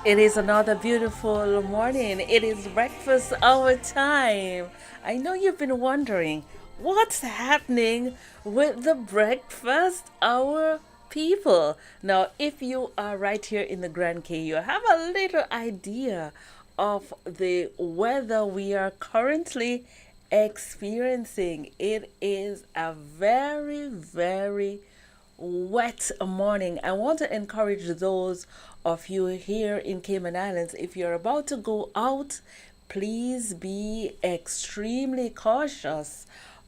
It is another beautiful morning. It is breakfast hour time. I know you've been wondering what's happening with the breakfast hour people. Now, if you are right here in the Grand K, you have a little idea of the weather we are currently experiencing. It is a very wet morning. I want to encourage those of you here in Cayman Islands, if you're about to go out, please be extremely cautious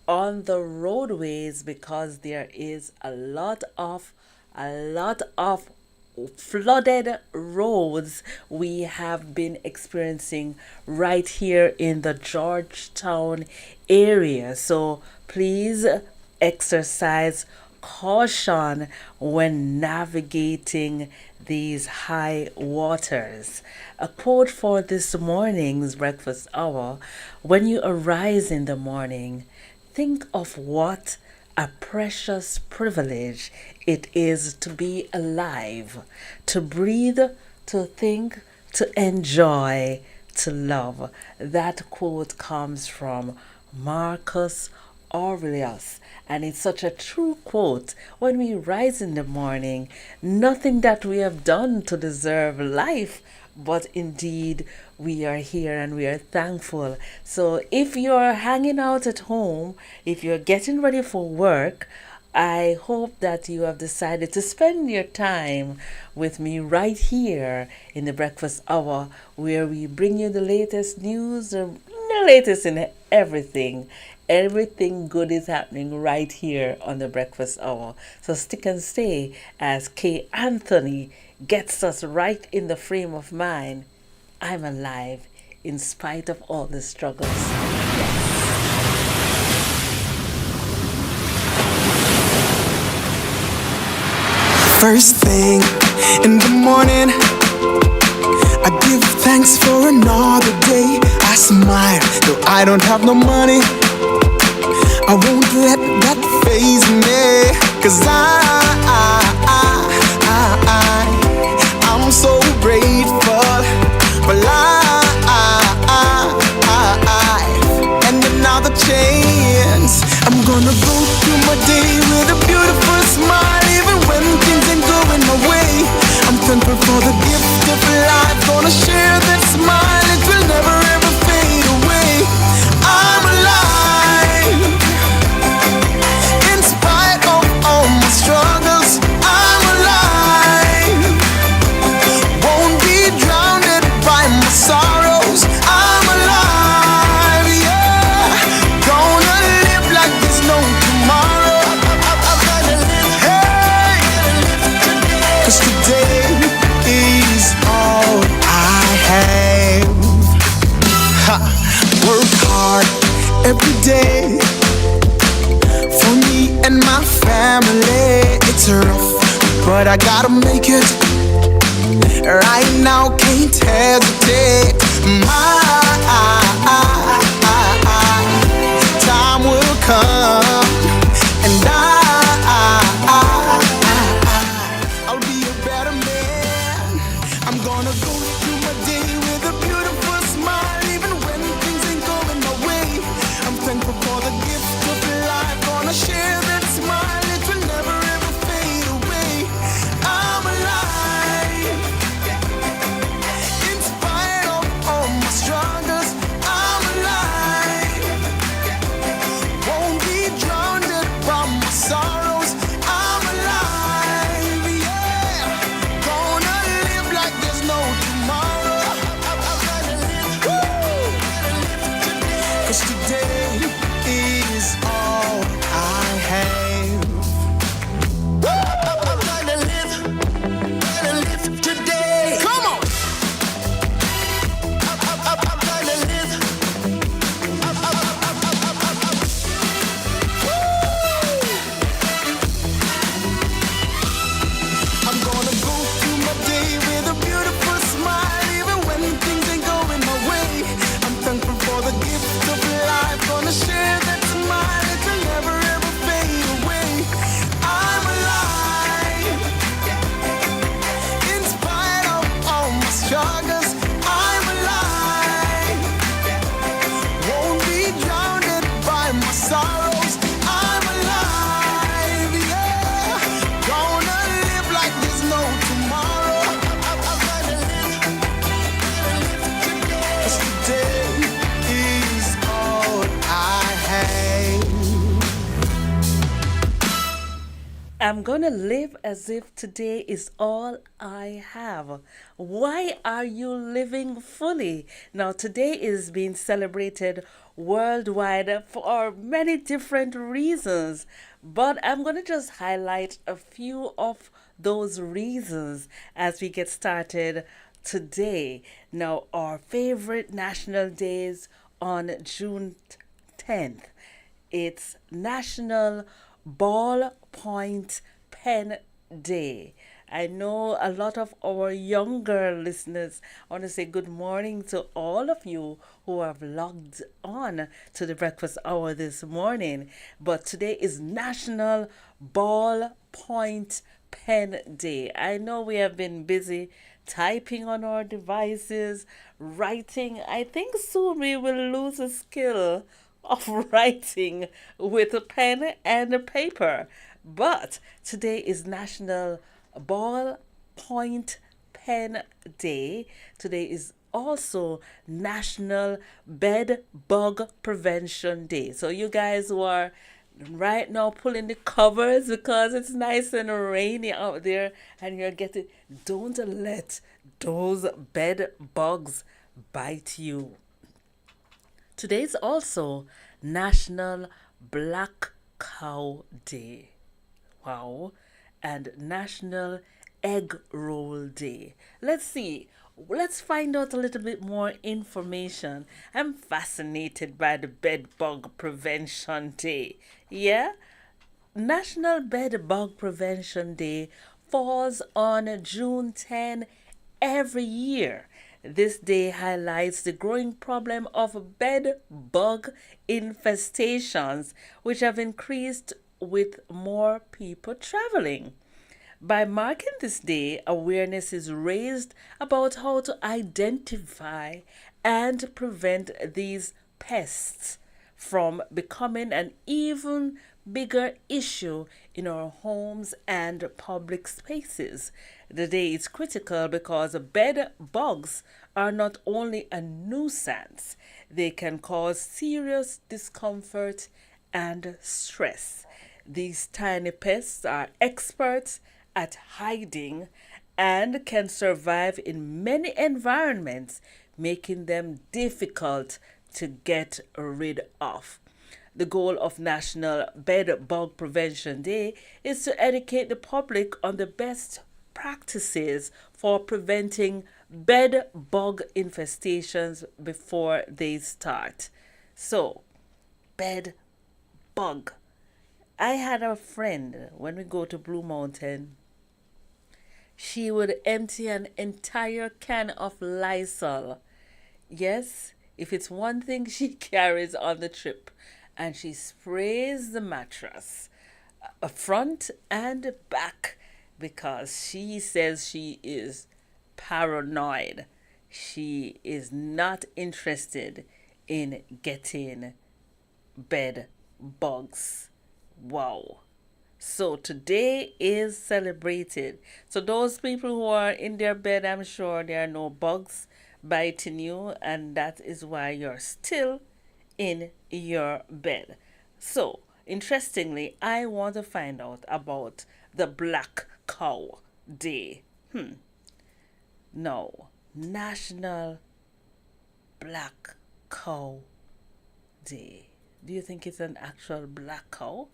on the roadways because there is a lot of flooded roads we have been experiencing right here in the Georgetown area. So please exercise caution when navigating these high waters. A quote for this morning's breakfast hour: when you arise in the morning, think of what a precious privilege it is to be alive, to breathe, to think, to enjoy, to love. That quote comes from Marcus Aurelius. And it's such a true quote. When we rise in the morning, nothing that we have done to deserve life, but indeed we are here and we are thankful. So if you're hanging out at home, if you're getting ready for work, I hope that you have decided to spend your time with me right here in the breakfast hour, where we bring you the latest news, the latest in everything. Everything good is happening right here on the breakfast hour. So stick and stay as K. Anthony gets us right in the frame of mind. I'm alive in spite of all the struggles. First thing in the morning, I give thanks for another day. I smile, though I don't have no money. I won't let that faze me, 'cause I'm so grateful for life and another chance. I'm gonna go through my day with a beautiful smile, even when things ain't going my way. I'm thankful for the gift of life, gonna share that smile, it will never ever fade away. I'm alive in spite of all my struggles. I'm alive, won't be drowned by my sorrows. I'm alive, yeah, gonna live like there's no tomorrow. Hey, 'cause today is all I have. Ha. Work hard every day for me and my family. It's rough, but I gotta make it. Right now, can't hesitate. My time will come, and I'll be a better man. I'm gonna go through my day with a beautiful smile, even when things ain't going my way. I'm thankful for the gift of life, gonna share that smile, it will never ever fade away. I'm alive in spite of all my struggles. I'm alive, won't be drowned by my sorrows. I'm alive, yeah, gonna live like there's no tomorrow. I'm gonna live as if today is all I have. Why are you living fully? Now, today is being celebrated worldwide for many different reasons, but I'm gonna just highlight a few of those reasons as we get started today. Now, our favorite national days on June 10th. It's National Ballpoint Pen Day. I know a lot of our younger listeners. I want to say good morning to all of you who have logged on to the breakfast hour this morning. But today is National Ballpoint Pen Day. I know we have been busy typing on our devices, writing. I think soon we will lose a skill of writing with a pen and a paper. But today is National Ballpoint Pen Day. Today is also National Bed Bug Prevention Day. So you guys who are right now pulling the covers because it's nice and rainy out there and you're getting, don't let those bed bugs bite you. Today is also National Black Cow Day. Wow. And National Egg Roll Day. Let's see. Let's find out a little bit more information. I'm fascinated by the Bed Bug Prevention Day. Yeah? National Bed Bug Prevention Day falls on June 10 every year. This day highlights the growing problem of bed bug infestations, which have increased with more people traveling. By marking this day, awareness is raised about how to identify and prevent these pests from becoming an even bigger issue in our homes and public spaces. The day is critical because bed bugs are not only a nuisance, they can cause serious discomfort and stress. These tiny pests are experts at hiding and can survive in many environments, making them difficult to get rid of. The goal of National Bed Bug Prevention Day is to educate the public on the best practices for preventing bed bug infestations before they start. So, bed bug. I had a friend when we go to Blue Mountain. She would empty an entire can of Lysol. Yes, if it's one thing she carries on the trip, and she sprays the mattress front and back because she says she is paranoid. She is not interested in getting bed bugs. Wow. So today is celebrated. So those people who are in their bed, I'm sure there are no bugs biting you, and that is why you're still in your bed. So, interestingly, I want to find out about the Black Cow Day. No, National Black Cow Day. Do you think it's an actual black cow?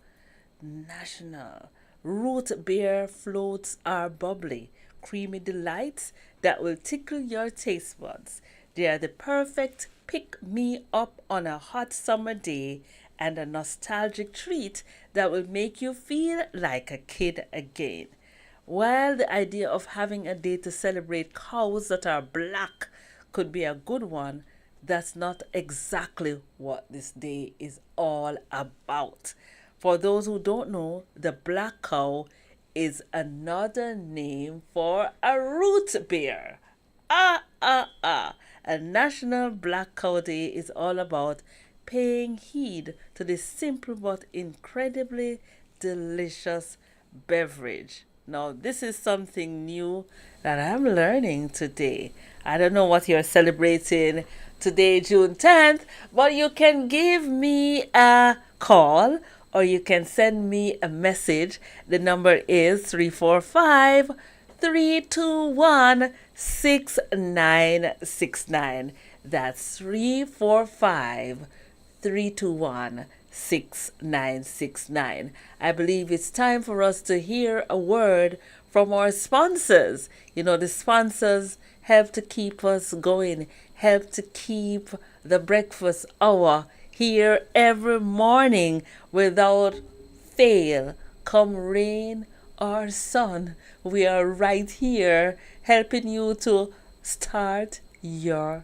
National. Root beer floats are bubbly, creamy delights that will tickle your taste buds. They are the perfect pick me up on a hot summer day and a nostalgic treat that will make you feel like a kid again. While the idea of having a day to celebrate cows that are black could be a good one, that's not exactly what this day is all about. For those who don't know, the black cow is another name for a root beer. A National Black Cow Day is all about paying heed to this simple but incredibly delicious beverage. Now, this is something new that I'm learning today. I don't know what you're celebrating today, June 10th, but you can give me a call or you can send me a message. The number is 345-321-6969. That's 345-321-6969. I believe it's time for us to hear a word from our sponsors. You know, the sponsors help to keep us going, help to keep the breakfast hour here every morning without fail. Come rain or sun, we are right here helping you to start your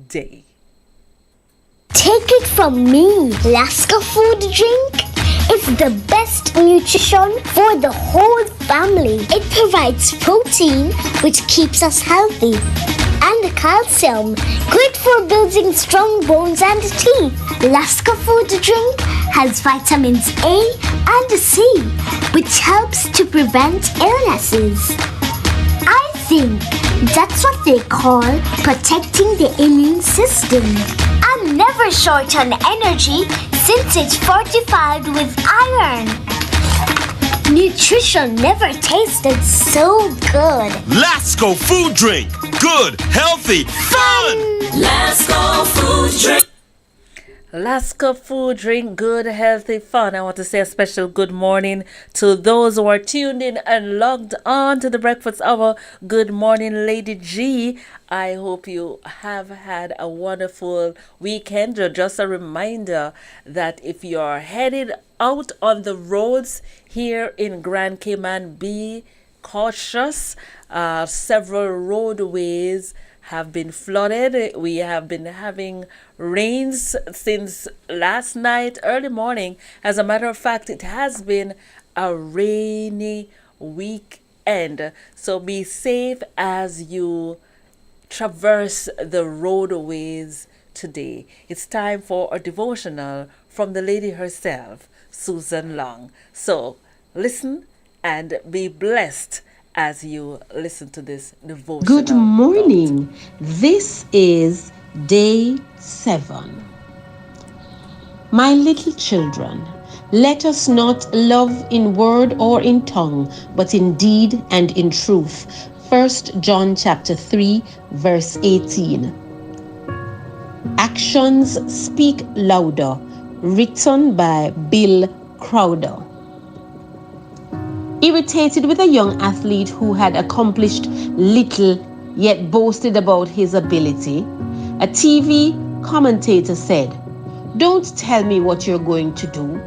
day. Take it from me, Laska food drink is the best nutrition for the whole family. It provides protein, which keeps us healthy, and calcium, great for building strong bones and teeth. Laska food drink has vitamins A and C, which helps to prevent illnesses. I think that's what they call protecting the immune system. I'm never short on energy since it's fortified with iron. Nutrition never tasted so good. Lasco food drink. Good, healthy, fun! Lasco food drink. Laska food drink, good, healthy, fun. I want to say a special good morning to those who are tuned in and logged on to the breakfast hour. Good morning, Lady G. I hope you have had a wonderful weekend. Just a reminder that if you're headed out on the roads here in Grand Cayman, be cautious. Several roadways have been flooded. We have been having rains since last night, early morning. As a matter of fact, it has been a rainy weekend. So be safe as you traverse the roadways today. It's time for a devotional from the lady herself, Susan Long. So listen and be blessed as you listen to this devotional. Good morning. This is day 7. My little children, let us not love in word or in tongue, but in deed and in truth. 1 John chapter 3, verse 18. Actions speak louder. Written by Bill Crowder. Irritated with a young athlete who had accomplished little yet boasted about his ability, a TV commentator said, "Don't tell me what you're going to do.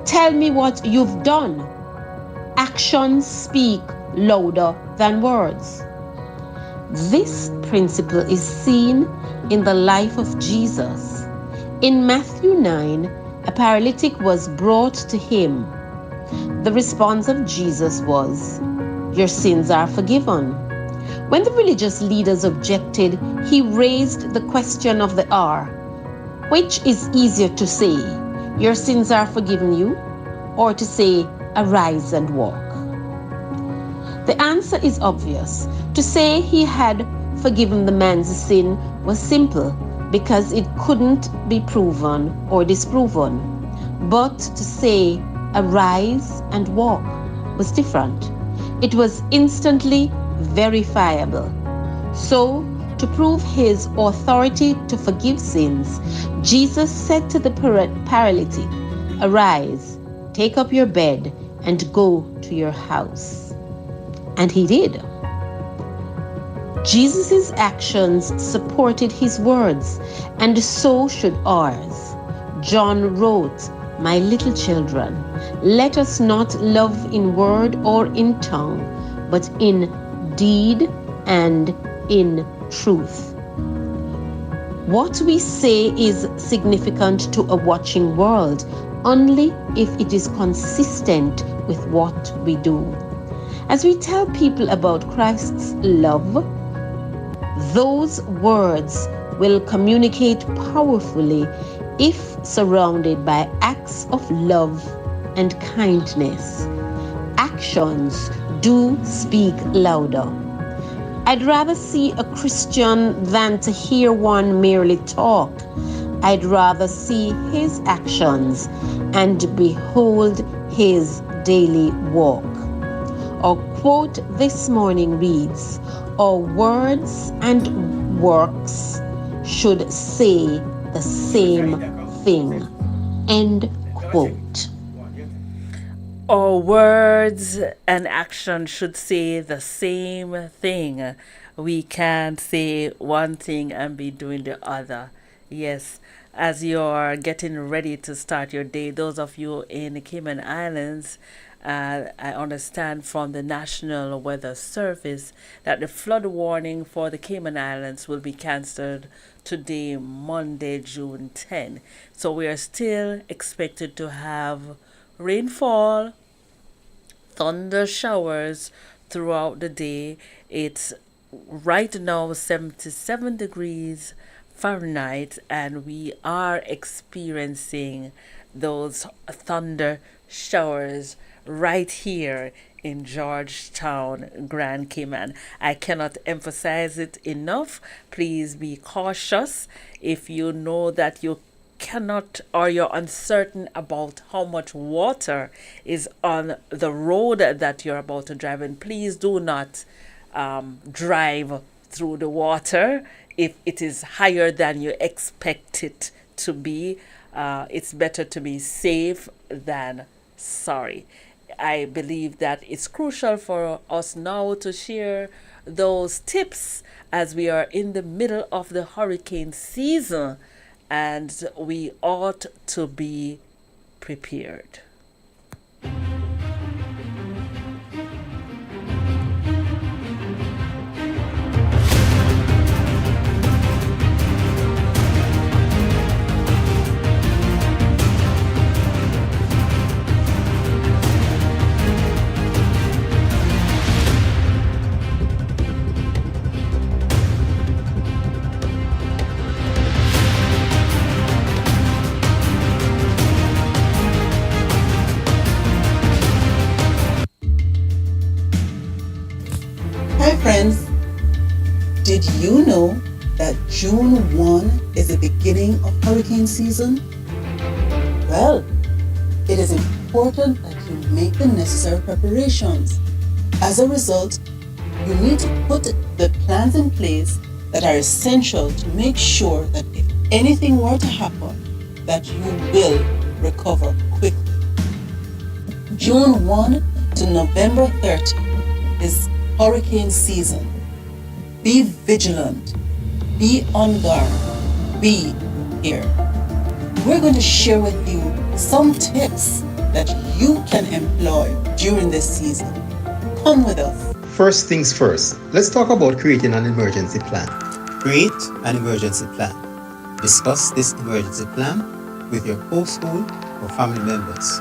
Tell me what you've done. Actions speak louder than words." This principle is seen in the life of Jesus. In Matthew 9, a paralytic was brought to him. The response of Jesus was, "Your sins are forgiven." When the religious leaders objected, he raised the question of the hour. Which is easier to say, "Your sins are forgiven you," or to say, "Arise and walk"? The answer is obvious. To say he had forgiven the man's sin was simple because it couldn't be proven or disproven. But to say, "Arise and walk" was different. It was instantly verifiable. So, to prove his authority to forgive sins, Jesus said to the paralytic, "Arise, take up your bed, and go to your house." And he did. Jesus' actions supported his words, and so should ours. John wrote, "My little children, let us not love in word or in tongue, but in deed and in truth." What we say is significant to a watching world only if it is consistent with what we do. As we tell people about Christ's love, those words will communicate powerfully if surrounded by acts of love and kindness. Actions do speak louder. I'd rather see a Christian than to hear one merely talk. I'd rather see his actions and behold his daily walk. Our quote this morning reads, our words and works should say the same thing. End quote. Our words and action should say the same thing. We can't say one thing and be doing the other. Yes, as you're getting ready to start your day, those of you in the Cayman Islands, I understand from the National Weather Service that the flood warning for the Cayman Islands will be cancelled today, Monday, June 10. So we are still expected to have rainfall, thunder showers throughout the day. It's right now 77 degrees Fahrenheit, and we are experiencing those thunder showers right here in Georgetown, Grand Cayman. I cannot emphasize it enough. Please be cautious. If you know that you cannot or you're uncertain about how much water is on the road that you're about to drive in, please do not drive through the water if it is higher than you expect it to be. It's better to be safe than sorry. I believe that it's crucial for us now to share those tips as we are in the middle of the hurricane season, and we ought to be prepared. Hi friends, did you know that June 1 is the beginning of hurricane season? Well, it is important that you make the necessary preparations. As a result, you need to put the plans in place that are essential to make sure that if anything were to happen, that you will recover quickly. June 1 to November 30 is hurricane season. Be vigilant, be on guard, be here. We're going to share with you some tips that you can employ during this season. Come with us. First things first, let's talk about creating an emergency plan. Create an emergency plan. Discuss this emergency plan with your household or family members.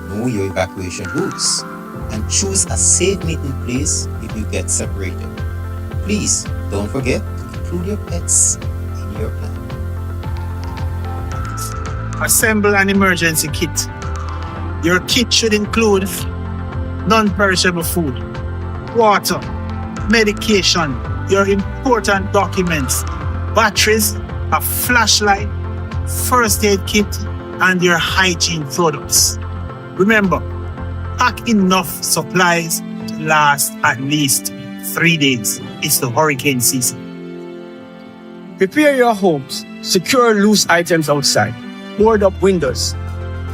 Know your evacuation routes and choose a safe meeting place if you get separated. Please don't forget to include your pets in your plan. Assemble an emergency kit. Your kit should include non-perishable food, water, medication, your important documents, batteries, a flashlight, first aid kit, and your hygiene products. Remember, pack enough supplies to last at least 3 days. It's the hurricane season. Prepare your homes. Secure loose items outside. Board up windows.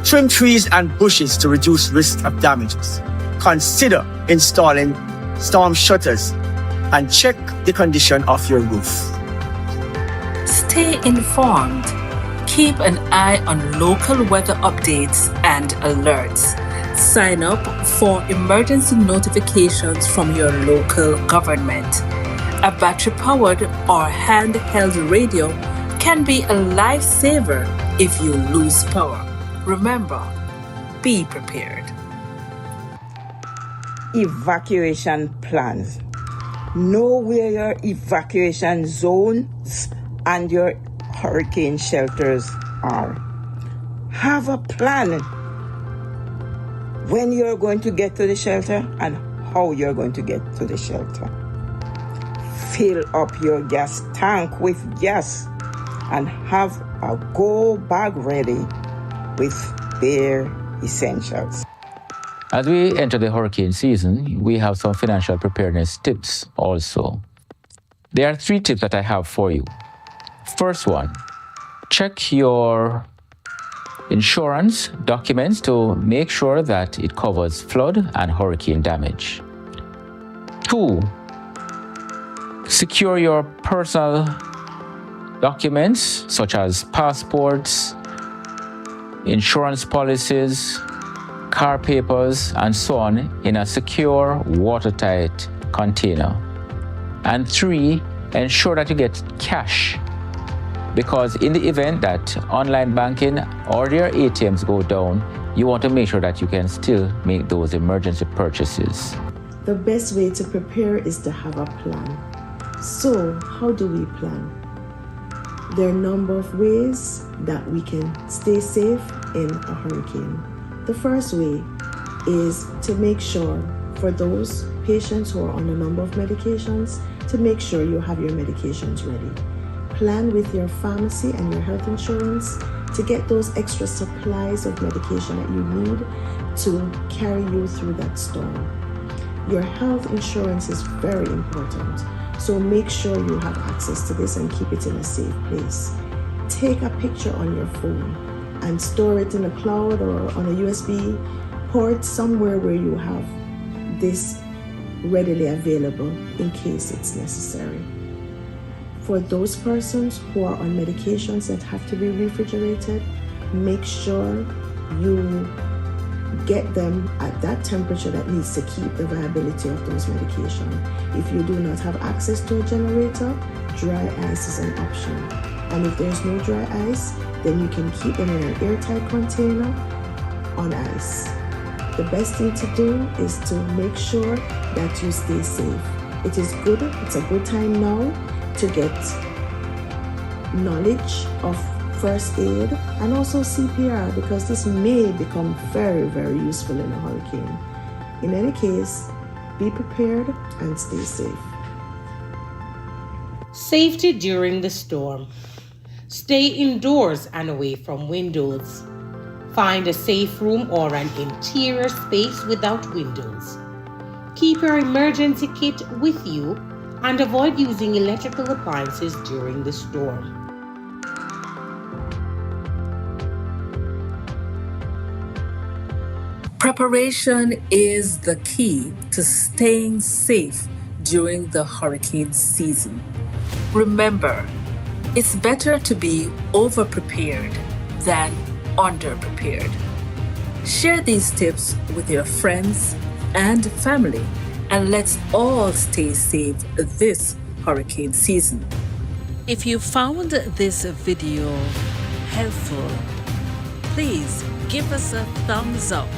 Trim trees and bushes to reduce risk of damages. Consider installing storm shutters and check the condition of your roof. Stay informed. Keep an eye on local weather updates and alerts. Sign up for emergency notifications from your local government. A battery-powered or handheld radio can be a lifesaver if you lose power. Remember, be prepared. Evacuation plans. Know where your evacuation zones and your hurricane shelters are. Have a plan when you're going to get to the shelter and how you're going to get to the shelter. Fill up your gas tank with gas. and have a go bag ready with bare essentials. As we enter the hurricane season, we have some financial preparedness tips also. There are 3 tips that I have for you. First one, check your insurance documents to make sure that it covers flood and hurricane damage. 2, secure your personal documents such as passports, insurance policies, car papers, and so on in a secure, watertight container. And 3, ensure that you get cash, because in the event that online banking or your ATMs go down, you want to make sure that you can still make those emergency purchases. The best way to prepare is to have a plan. So, how do we plan? There are a number of ways that we can stay safe in a hurricane. The first way is to make sure, for those patients who are on a number of medications, to make sure you have your medications ready. Plan with your pharmacy and your health insurance to get those extra supplies of medication that you need to carry you through that storm. Your health insurance is very important, so make sure you have access to this and keep it in a safe place. Take a picture on your phone and store it in a cloud or on a USB port somewhere where you have this readily available in case it's necessary. For those persons who are on medications that have to be refrigerated, make sure you get them at that temperature that needs to keep the viability of those medications. If you do not have access to a generator, dry ice is an option. And if there's no dry ice, then you can keep them in an airtight container on ice. The best thing to do is to make sure that you stay safe. It is good, it's a good time now to get knowledge of first aid and also CPR, because this may become very, very useful in a hurricane. In any case, be prepared and stay safe. Safety during the storm. Stay indoors and away from windows. Find a safe room or an interior space without windows. Keep your emergency kit with you and avoid using electrical appliances during the storm. Preparation is the key to staying safe during the hurricane season. Remember, it's better to be over-prepared than under-prepared. Share these tips with your friends and family, and let's all stay safe this hurricane season. If you found this video helpful, please give us a thumbs up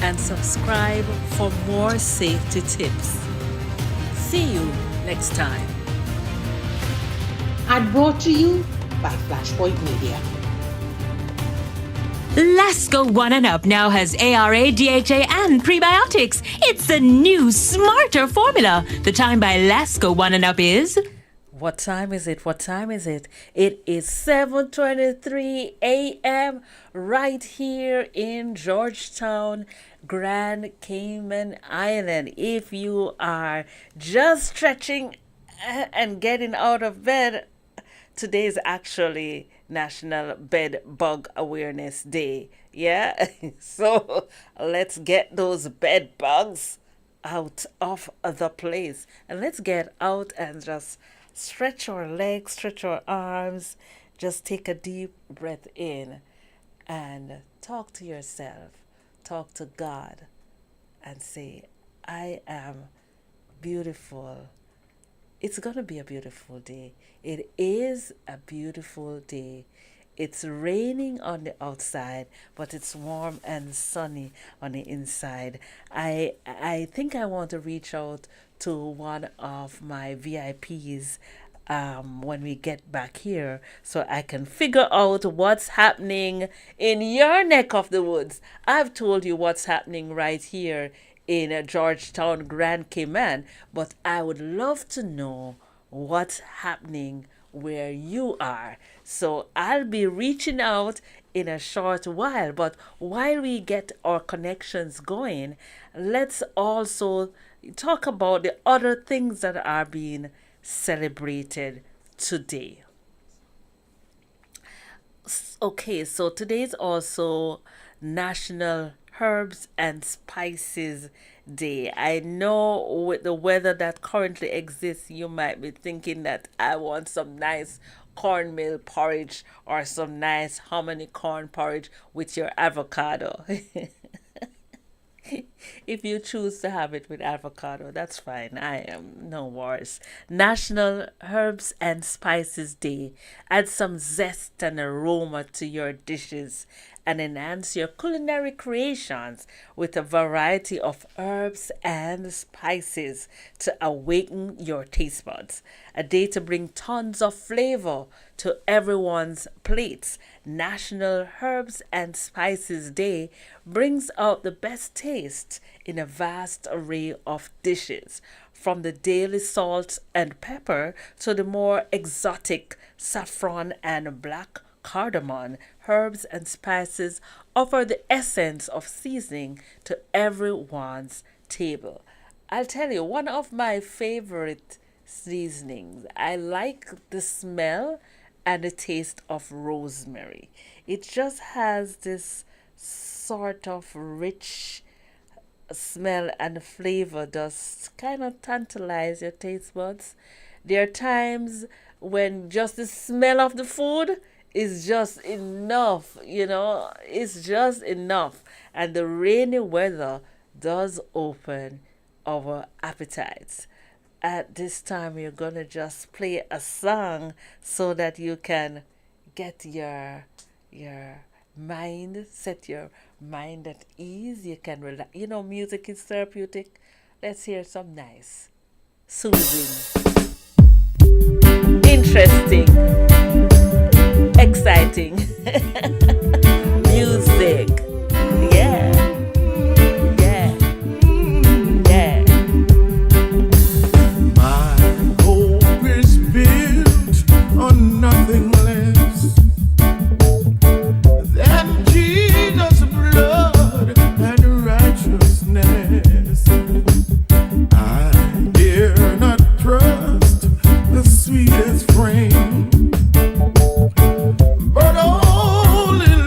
and subscribe for more safety tips. See you next time. And brought to you by Flashpoint Media. Lasco 1 and Up now has ARA, DHA, and prebiotics. It's the new, smarter formula. The time by Lasco 1 and Up is... What time is it? What time is it? It is 7:23 a.m. right here in Georgetown, Grand Cayman Island. If you are just stretching and getting out of bed, today is actually National Bed Bug Awareness Day. Yeah? So let's get those bed bugs out of the place. And let's get out and just stretch our legs, stretch our arms. Just take a deep breath in and talk to yourself. Talk to God and say, I am beautiful. It's going to be a beautiful day. It is a beautiful day. It's raining on the outside, but it's warm and sunny on the inside. I think I want to reach out to one of my VIPs when we get back here so I can figure out what's happening in your neck of the woods. I've told you what's happening right here in Georgetown, Grand Cayman, but I would love to know what's happening where you are. So I'll be reaching out in a short while, but while we get our connections going, let's also talk about the other things that are being celebrated today. Okay, so today's also National Herbs and Spices Day. I know with the weather that currently exists, you might be thinking that I want some nice cornmeal porridge or some nice hominy corn porridge with your avocado. If you choose to have it with avocado, that's fine. I am no worries. National Herbs and Spices Day. Add some zest and aroma to your dishes and enhance your culinary creations with a variety of herbs and spices to awaken your taste buds. A day to bring tons of flavor to everyone's plates. National Herbs and Spices Day brings out the best taste in a vast array of dishes, from the daily salt and pepper to the more exotic saffron and black cardamom. Herbs and spices offer the essence of seasoning to everyone's table. I'll tell you, one of my favorite seasonings, I like the smell and the taste of rosemary. It just has this sort of rich smell and flavor, does kind of tantalize your taste buds. There are times when just the smell of the food is just enough, it's just enough. And the rainy weather does open our appetites. At this time, we're going to just play a song so that you can get your mind, set your mind at ease. You can relax. Music is therapeutic. Let's hear some nice, soothing, interesting, exciting music. Yeah. Yeah. Yeah. My hope is built on nothing less than Jesus' blood and righteousness. I dare not trust the sweetest frame, but all in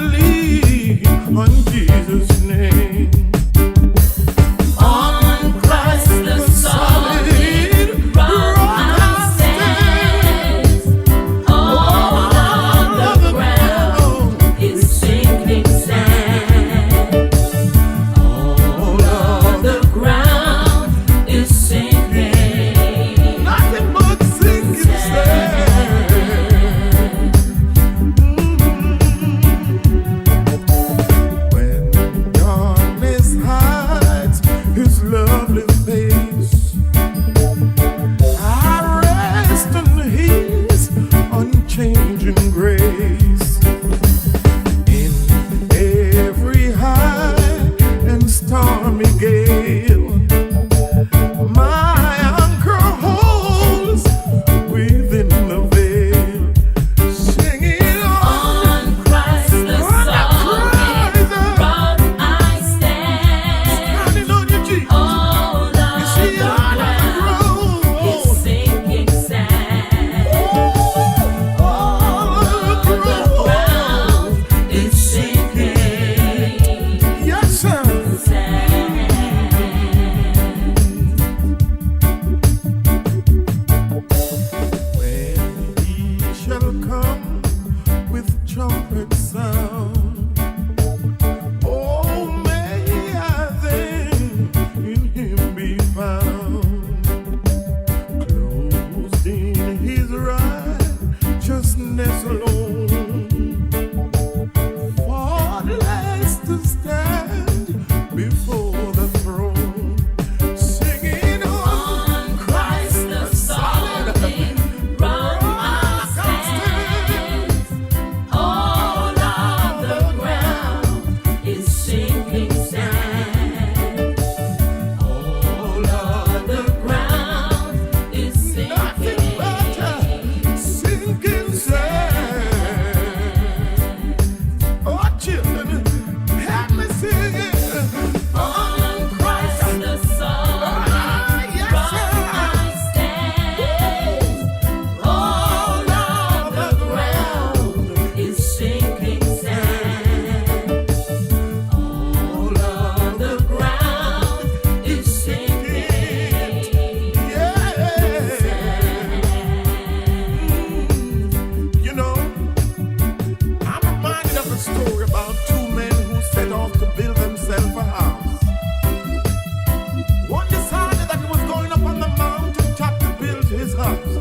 his house.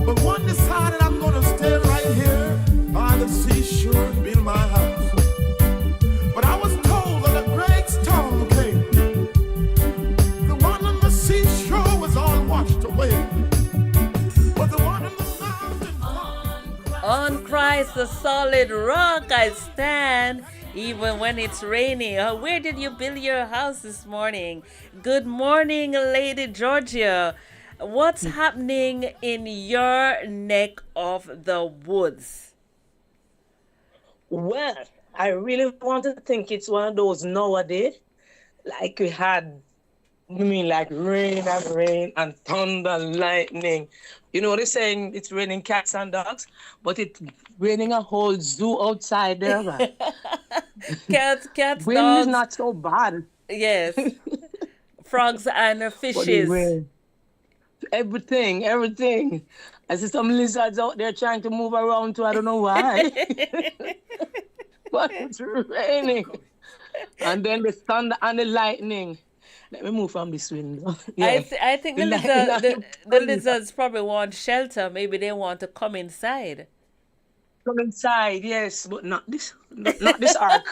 But one decided, I'm gonna stay right here by the seashore and build my house. But I was told that a great storm came. The one on the seashore was all washed away. But the one on the mountain, On Christ, the solid rock, I stand, even when it's raining. Where did you build your house this morning? Good morning, Lady Georgia. What's happening in your neck of the woods? Well, I really want to think it's one of those nowadays, like we had, like rain and thunder, lightning. You know, they're saying it's raining cats and dogs, but it's raining a whole zoo outside there, man. Cats, Wind dogs. is not so bad. Yes. Frogs and But the fishes. rain, everything. I see some lizards out there trying to move around too. I don't know why. But it's raining. And then the thunder and the lightning. Let me move from this window. Yeah. I think the, the lizards probably want shelter. Maybe they want to come inside. Come inside, yes, but not this this ark.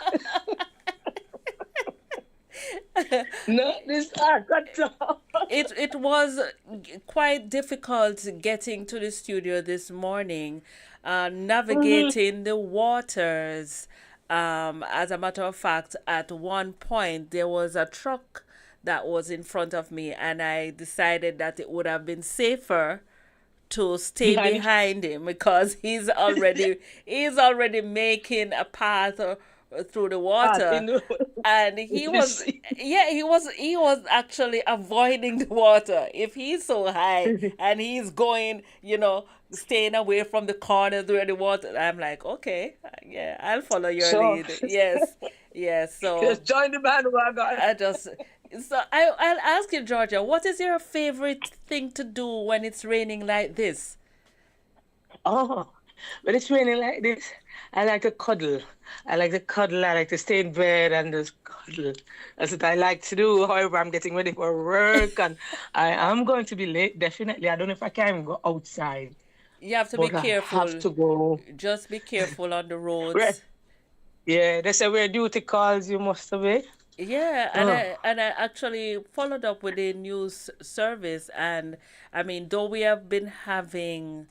Not this ark at all. It was quite difficult getting to the studio this morning, navigating the waters. As a matter of fact, at one point there was a truck that was in front of me, and I decided that it would have been safer to stay behind him because he's already making a path through the water, and he was actually avoiding the water. If he's so high and he's going, staying away from the corners where the water, I'm like, okay, yeah, I'll follow your lead. Yes. So just join the bandwagon. I'll ask you, Georgia, what is your favorite thing to do when it's raining like this? Oh, when it's raining like this, I like to cuddle. I like to stay in bed and just cuddle. That's what I like to do. However, I'm getting ready for work and I am going to be late, definitely. I don't know if I can even go outside. You have to be careful. I have to go. Just be careful on the roads. Yeah, they say where duty calls, you must obey. Yeah, and I actually followed up with the news service, and I mean, though we have been having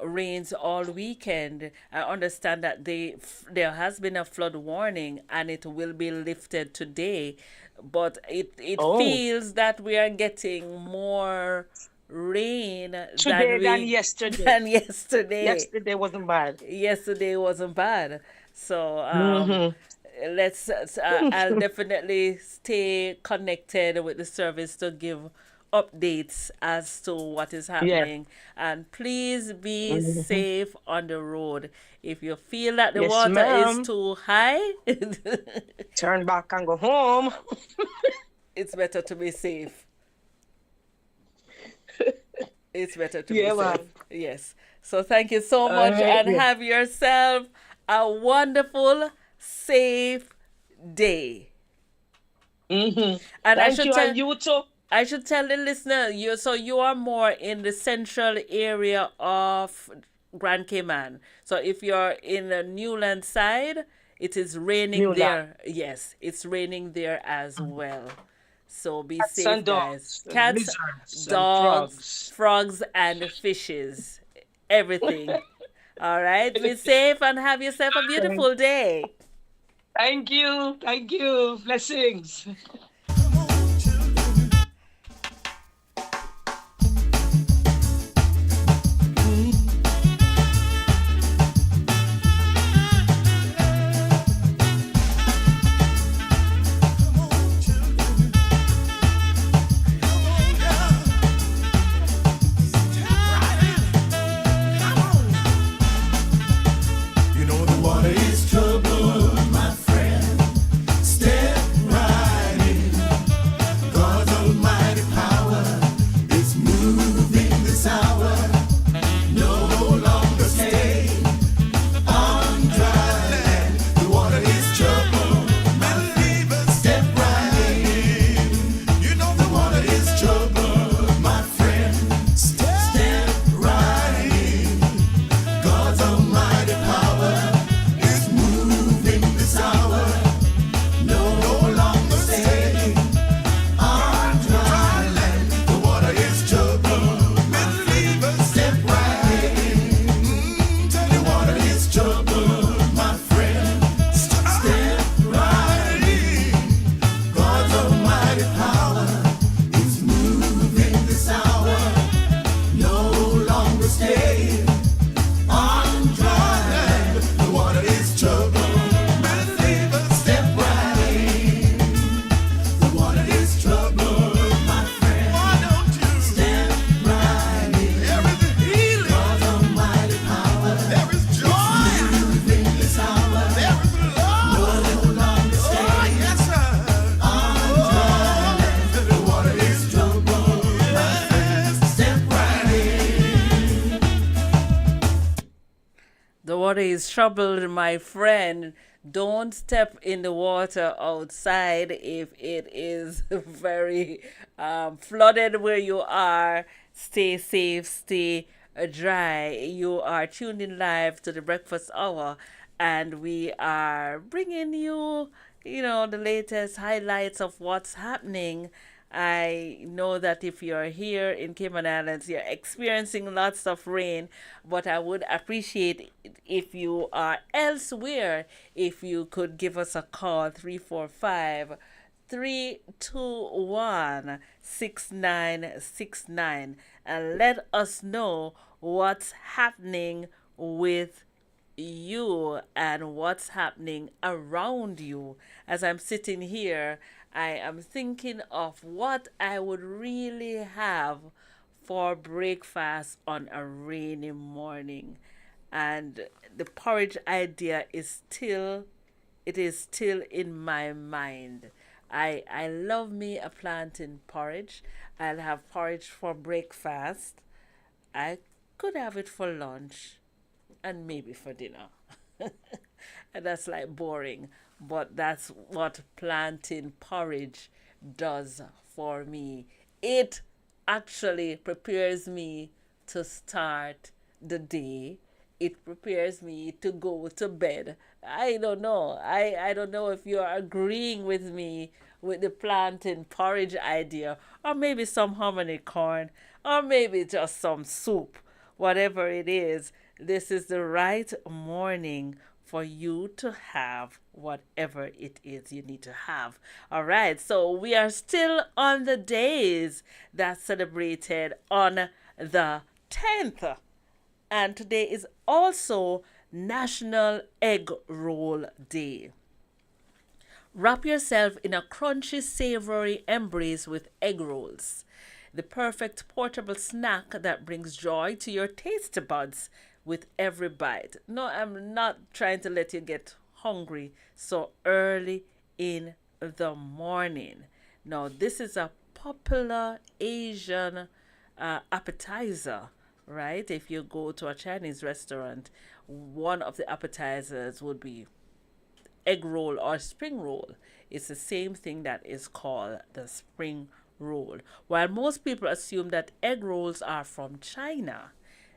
rains all weekend, I understand that there has been a flood warning and it will be lifted today, but it feels that we are getting more rain than yesterday. Yesterday wasn't bad. So I'll definitely stay connected with the service to give updates as to what is happening. And please be safe on the road. If you feel that the water is too high, turn back and go home. It's better to be safe. It's better to be safe. Yes. So thank you so much, and have yourself a wonderful, safe day. And I should tell the listener, you are more in the central area of Grand Cayman. So if you're in the Newland side, it is raining there. Yes, it's raining there as well. So be safe, guys. Cats, dogs, frogs, and fishes. Everything. All right. Be safe and have yourself a beautiful day. Thank you. Blessings. Water is trouble, my friend. Step right in. water is troubled, my friend, don't step in the water outside if it is very flooded where you are. Stay safe, stay dry. You are tuned in live to the breakfast hour, and we are bringing you, the latest highlights of what's happening. I know that if you're here in Cayman Islands, you're experiencing lots of rain, but I would appreciate it if you are elsewhere, if you could give us a call, 345-321-6969, and let us know what's happening with you and what's happening around you. As I'm sitting here, I am thinking of what I would really have for breakfast on a rainy morning. And the porridge idea is still in my mind. I love me a plantain porridge. I'll have porridge for breakfast. I could have it for lunch and maybe for dinner. And that's like boring, but that's what plantain porridge does for me. It actually prepares me to start the day. It prepares me to go to bed. I don't know. I don't know if you're agreeing with me with the plantain porridge idea, or maybe some hominy corn, or maybe just some soup. Whatever it is, this is the right morning for you to have whatever it is you need to have. All right, so we are still on the days that celebrated on the 10th. And today is also National Egg Roll Day. Wrap yourself in a crunchy, savory embrace with egg rolls, the perfect portable snack that brings joy to your taste buds with every bite. No, I'm not trying to let you get hungry so early in the morning. Now, this is a popular Asian appetizer, right? If you go to a Chinese restaurant, one of the appetizers would be egg roll or spring roll. It's the same thing that is called the spring roll. While most people assume that egg rolls are from China,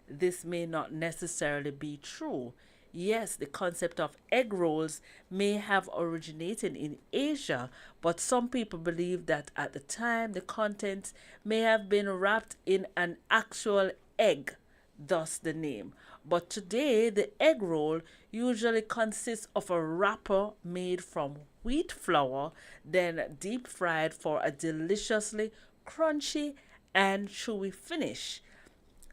this may not necessarily be true. Yes, the concept of egg rolls may have originated in Asia, but some people believe that at the time the contents may have been wrapped in an actual egg, thus the name. But today, the egg roll usually consists of a wrapper made from wheat flour, then deep fried for a deliciously crunchy and chewy finish.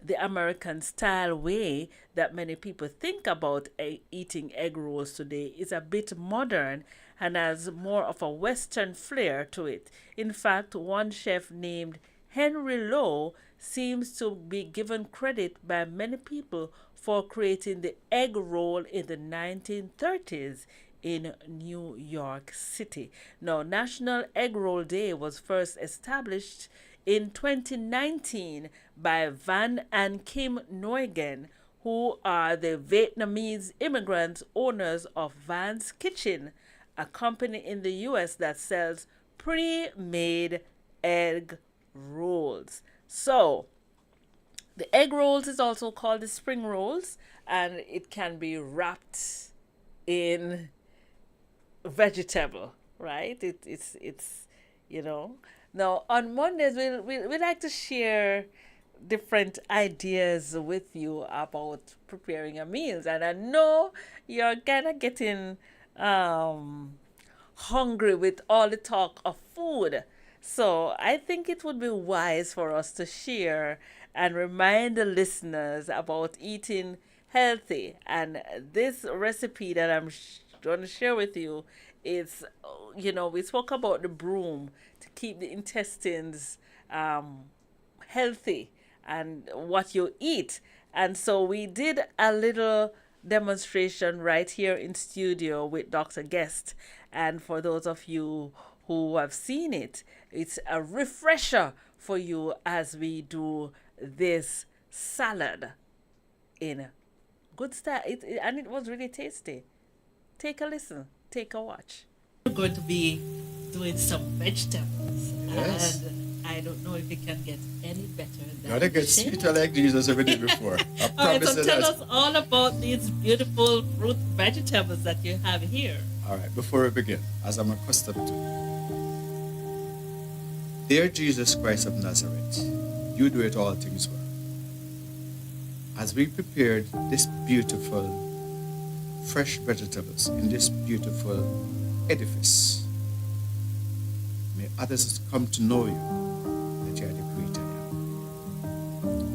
The American style way that many people think about eating egg rolls today is a bit modern and has more of a Western flair to it. In fact, one chef named Henry Lowe seems to be given credit by many people for creating the egg roll in the 1930s in New York City. Now, National Egg Roll Day was first established in 2019 by Van and Kim Nguyen, who are the Vietnamese immigrant owners of Van's Kitchen, a company in the U.S. that sells pre-made egg rolls. So, the egg rolls is also called the spring rolls, and it can be wrapped in vegetable, right? It's Now on Mondays we like to share different ideas with you about preparing your meals, and I know you're kind of getting hungry with all the talk of food. So I think it would be wise for us to share and remind the listeners about eating healthy. And this recipe that I'm going to share with you is, we spoke about the broom to keep the intestines healthy and what you eat. And so we did a little demonstration right here in studio with Dr. Guest. And for those of you who have seen it, it's a refresher for you as we do this salad in Good start. And it was really tasty. Take a listen. Take a watch. We're going to be doing some vegetables. Yes. And I don't know if it can get any better than Gotta get shake. sweeter like Jesus ever did before. I All right, promise so you tell that. us all about these beautiful fruit vegetables that you have here. All right, before we begin, as I'm accustomed to, dear Jesus Christ of Nazareth, you do it all things well. As we prepared this beautiful, fresh vegetables in this beautiful edifice, may others come to know you, that you are the great I am.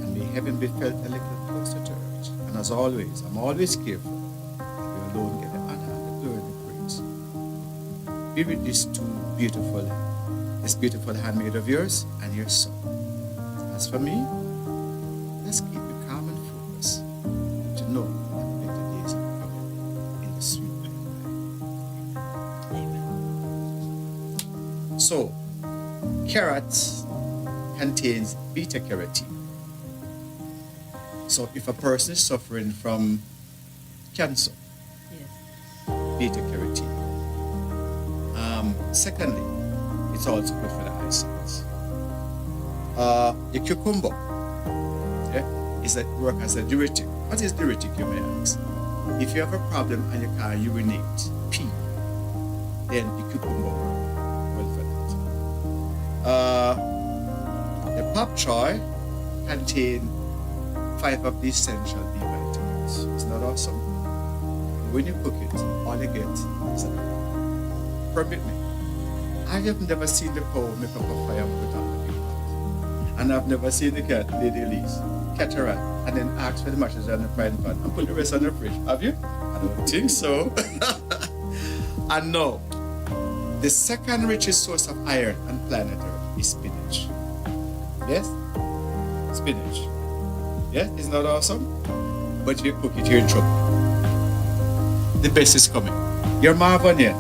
And may heaven be felt a little closer to earth. And as always, I'm always careful that you alone get the honor and the glory and the praise. Be with this beautiful handmaid of yours and your son. As for me, let's keep it calm and focused to know that better days are coming in the sweet by and by. So, carrot contains beta carotene. So, if a person is suffering from cancer, beta carotene. Secondly, it's also good for the eyesight. The cucumber, work as a diuretic. What is diuretic, you may ask? If you have a problem and you can't urinate, pee, then the cucumber will for that. The pop choy contains 5 of the essential B vitamins. Isn't that awesome? When you cook it, all you get is a permit me. I have never seen the cow make up a fire and put on the big pot. And I've never seen the cat, Lady Elise, catch a rat and then ask for the matches on the frying pan and put the rest on the fridge. Have you? I don't think so. And no, the second richest source of iron on planet Earth is spinach. Yes? Spinach. Yes? Isn't that awesome? But if you cook it, you're in trouble. The best is coming. Your marvin onion.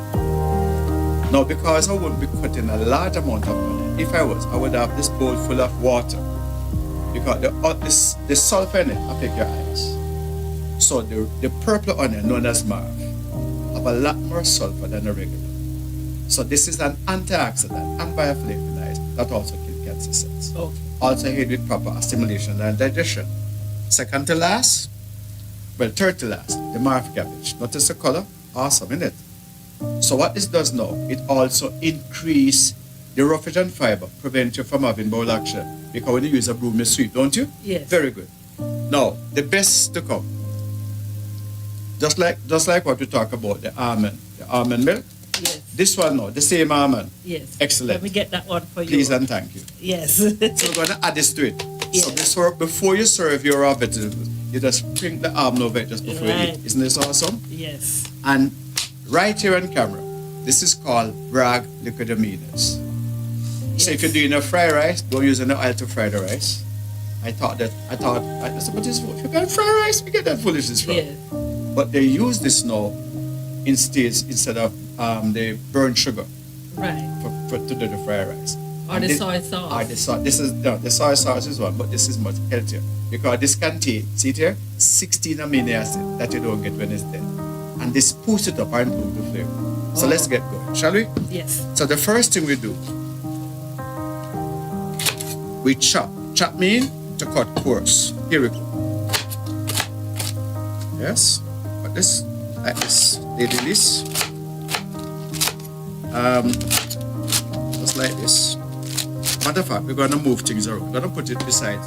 Now, because I wouldn't be cutting a large amount of onion, if I was, I would have this bowl full of water. Because the sulfur in it affects your eyes. So the purple onion, known as marv, have a lot more sulfur than the regular. So this is an antioxidant and bioflavonoid that also kills cancer cells. Okay. Also aid with proper assimilation and digestion. Third to last, the marv cabbage. Notice the color? Awesome, isn't it? So what this does now, it also increases the roughage and fiber, prevent you from having bowel action. Because when you use a broom, you sweep, don't you? Yes. Very good. Now, the best to come. Just like what we talk about, the almond milk. Yes. This one now, the same almond. Yes. Excellent. Let me get that one for you. Please and thank you. Yes. So we're going to add this to it. Yes. So before you serve your raw vegetables, you just sprinkle the almond over it just before you eat. Isn't this awesome? Yes. And right here on camera, this is called Bragg liquidominas. So if you're doing a fried rice, don't use any oil to fry the rice. I thought, I said, but this, if you got fried rice, we get that foolishness from. Yeah. But they use this now instead of the burnt sugar. Right. To do the fried rice. Or the soy sauce. The soy sauce is one, but this is much healthier because this contains, see it here, 16 amino acids that you don't get when it's dead. And this boosts it up and improves the flavor. So let's get going, shall we? Yes. So the first thing we do, we chop. Chop means to cut coarse. Here we go. Yes. But this, like this, Lady Elise. Just like this. Matter of fact, we're going to move things around. We're going to put it beside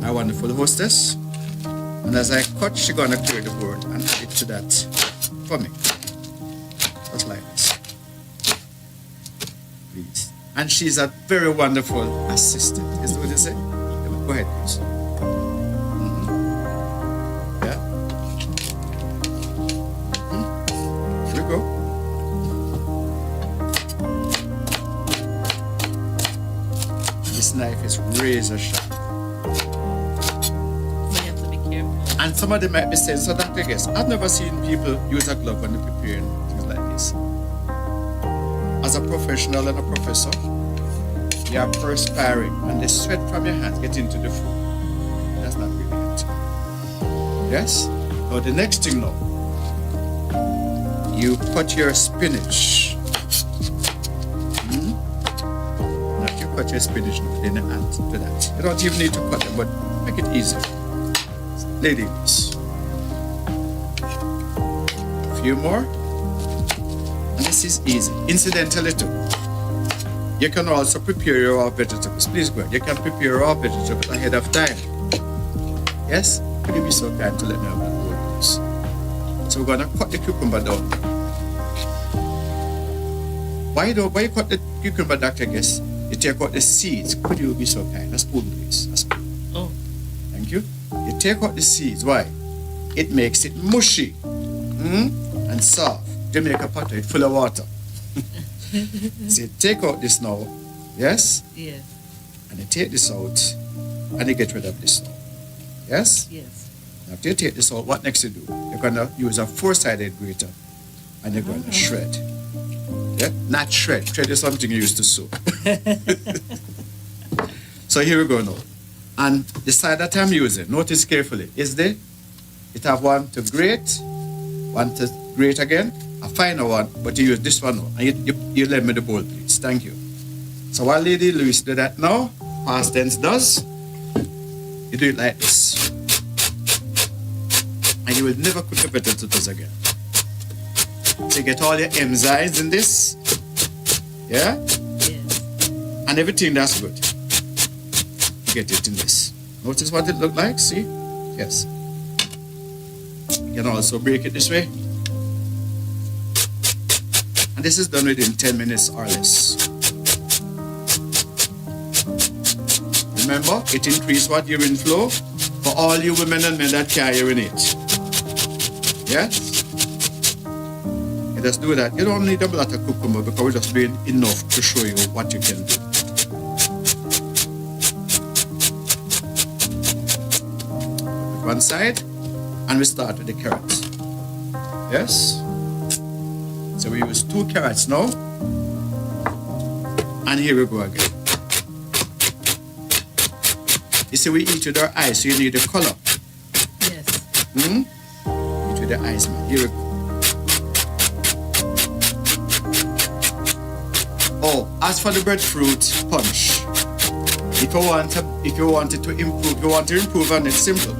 my wonderful hostess. And as I cut, she's going to clear the board and add it to that for me. Just like this. Please. And she's a very wonderful assistant. Is that what you say? Go ahead, please. Yeah. Here we go. This knife is razor sharp. And some of them might be saying, so Dr. Guess, I've never seen people use a glove when they're preparing things like this. As a professional and a professor, you are perspiring and the sweat from your hands get into the food. That's not really it. Yes? Now the next thing now, you cut your spinach. Now you cut your spinach now, then add to that. You don't even need to cut them, but make it easy. Lady Elise. A few more. And this is easy. Incidentally too, you can also prepare your raw vegetables. Please go ahead. You can prepare raw vegetables ahead of time. Yes? Could you be so kind to let me know about this? So we're gonna cut the cucumber down. Why you cut the cucumber, Dr. Guess? You take out the seeds. Could you be so kind? A spoon, please. A spoon. Oh. Thank you. You take out the seeds. Why? It makes it mushy and soft. Jamaica potato, it's full of water. So you take out this now. Yes? Yes. And you take this out and you get rid of this now. Yes? Yes. Now after you take this out, what next you do? You're gonna use a 4-sided grater and you're gonna shred. Yeah? Not shred. Shred is something you used to sew. So here we go now. And the side that I'm using, notice carefully, is there? It have one to grate, one to grate again, a finer one, but you use this one now. And you lend me the bowl, please. Thank you. So while Lady Elise do that now, past tense does, you do it like this. And you will never cook your potatoes again. So you get all your enzymes in this. Yeah? Yes. And everything that's good. You get it in this. Notice what it look like, see? Yes. You can also break it this way. And this is done within 10 minutes or less. Remember, it increases what urine flow for all you women and men that can't urinate. Yes? You just do that. You don't need a lot of cucumber because we're just doing enough to show you what you can do. One side, and we start with the carrots. Yes? So we use 2 carrots now. And here we go again. You see, we eat with our eyes, so you need the color. Yes. Eat with the eyes, man. Here we go. Oh, as for the breadfruit punch, if you want to improve on it, simple.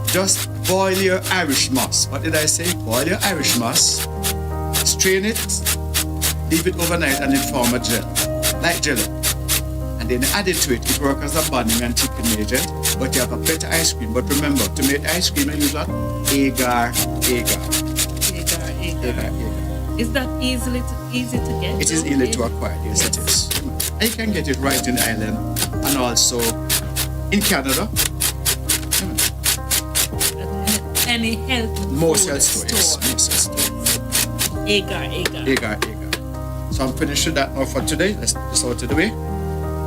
Just boil your Irish moss. What did I say? Boil your Irish moss, strain it, leave it overnight, and it form a gel, like jello. And then add it to it. It works as a bonding and thickening agent, but you have a better ice cream. But remember, to make ice cream, you use what? Agar. Is that easy to get? It is easy to acquire, yes it is. And you can get it right in Ireland and also in Canada. Any health Most health stores, yes. Most health stores. Agar. So I'm finished with that now for today. Let's put this out of the way.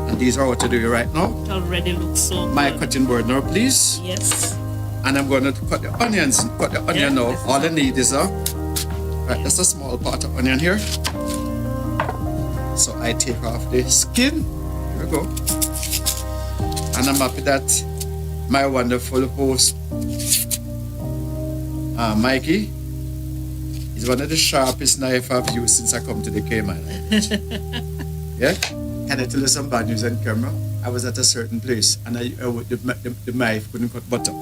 And these are out of the way right now. It already looks so My good. cutting board now, please. Yes. And I'm going to cut the onions. Cut the onion now. All I need is right, that's a small part of onion here. So I take off the skin. Here we go. And I'm happy that my wonderful host, Mikey, is one of the sharpest knife I've used since I come to the Cayman Islands. Yeah? Can I tell you some bad news on camera? I was at a certain place and the knife couldn't cut butter.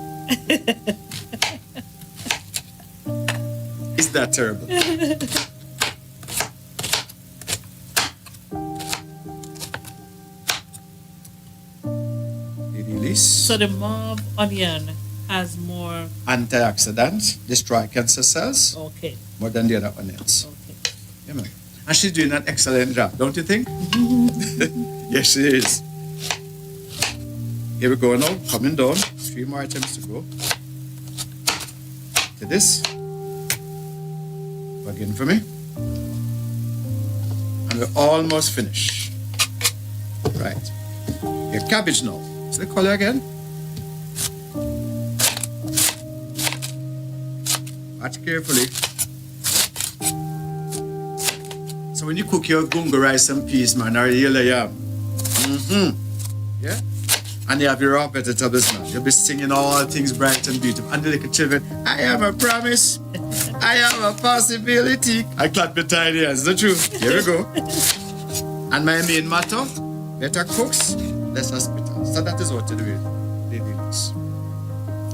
Is that terrible? Lady Elise. So the mauve onion has more Antioxidants, destroy cancer cells. Okay. More than the other onions. Okay. Yeah, man. And she's doing an excellent job, don't you think? Yes, she is. Here we go now, coming down. 3 more items to go. To this. Again for me. And we're almost finished. Right. Your cabbage now. See the color again? Watch carefully. So when you cook your gungo rice and peas, man, or yellow yam, yeah, And you have your raw vegetables now. You'll be singing all things bright and beautiful. And the little children, I have a promise. I have a possibility. I clap your tiny hands. Is that true? Here we go. And my main motto, better cooks, less hospitals. So that is what to do with Lady Elise.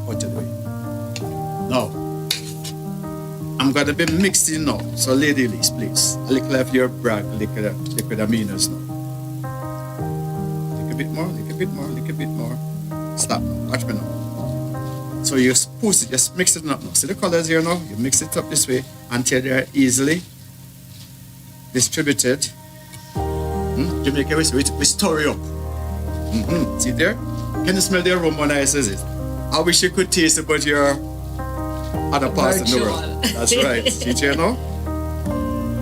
What to do with. Now, I'm going to be mixing now. So Lady Elise, please. A little of your brag, a little aminos now. A bit more, little bit more, little bit more. Stop now. Watch me now. So you spooce it, just mix it up now. See the colors here now? You mix it up this way until they are easily distributed. Jamaica, we store it up. See there? Can you smell the aroma when I says it? I wish you could taste it, but you're other parts of the world. That's right. See it here now?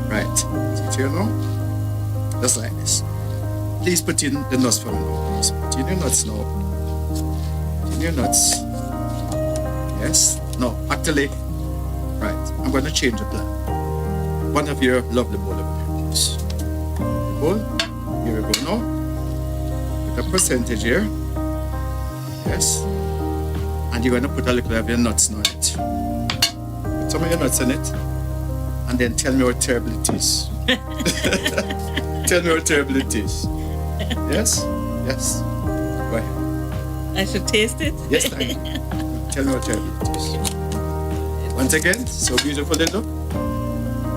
Right. See it here now? Just like this. Please put in the nuts for me now, please. Put in your nuts now. Put in your nuts. Yes? No, actually, right. I'm going to change the plan. One of your lovely bowl over there, please. The bowl. Here we go now. Put a percentage here. Yes. And you're going to put a little of your nuts on it. Put some of your nuts in it. And then tell me what terrible it is. Tell me what terrible it is. Yes? Yes. Go ahead. I should taste it? Yes, thank you. Tell me what terrible it is. Once again, so beautiful they look.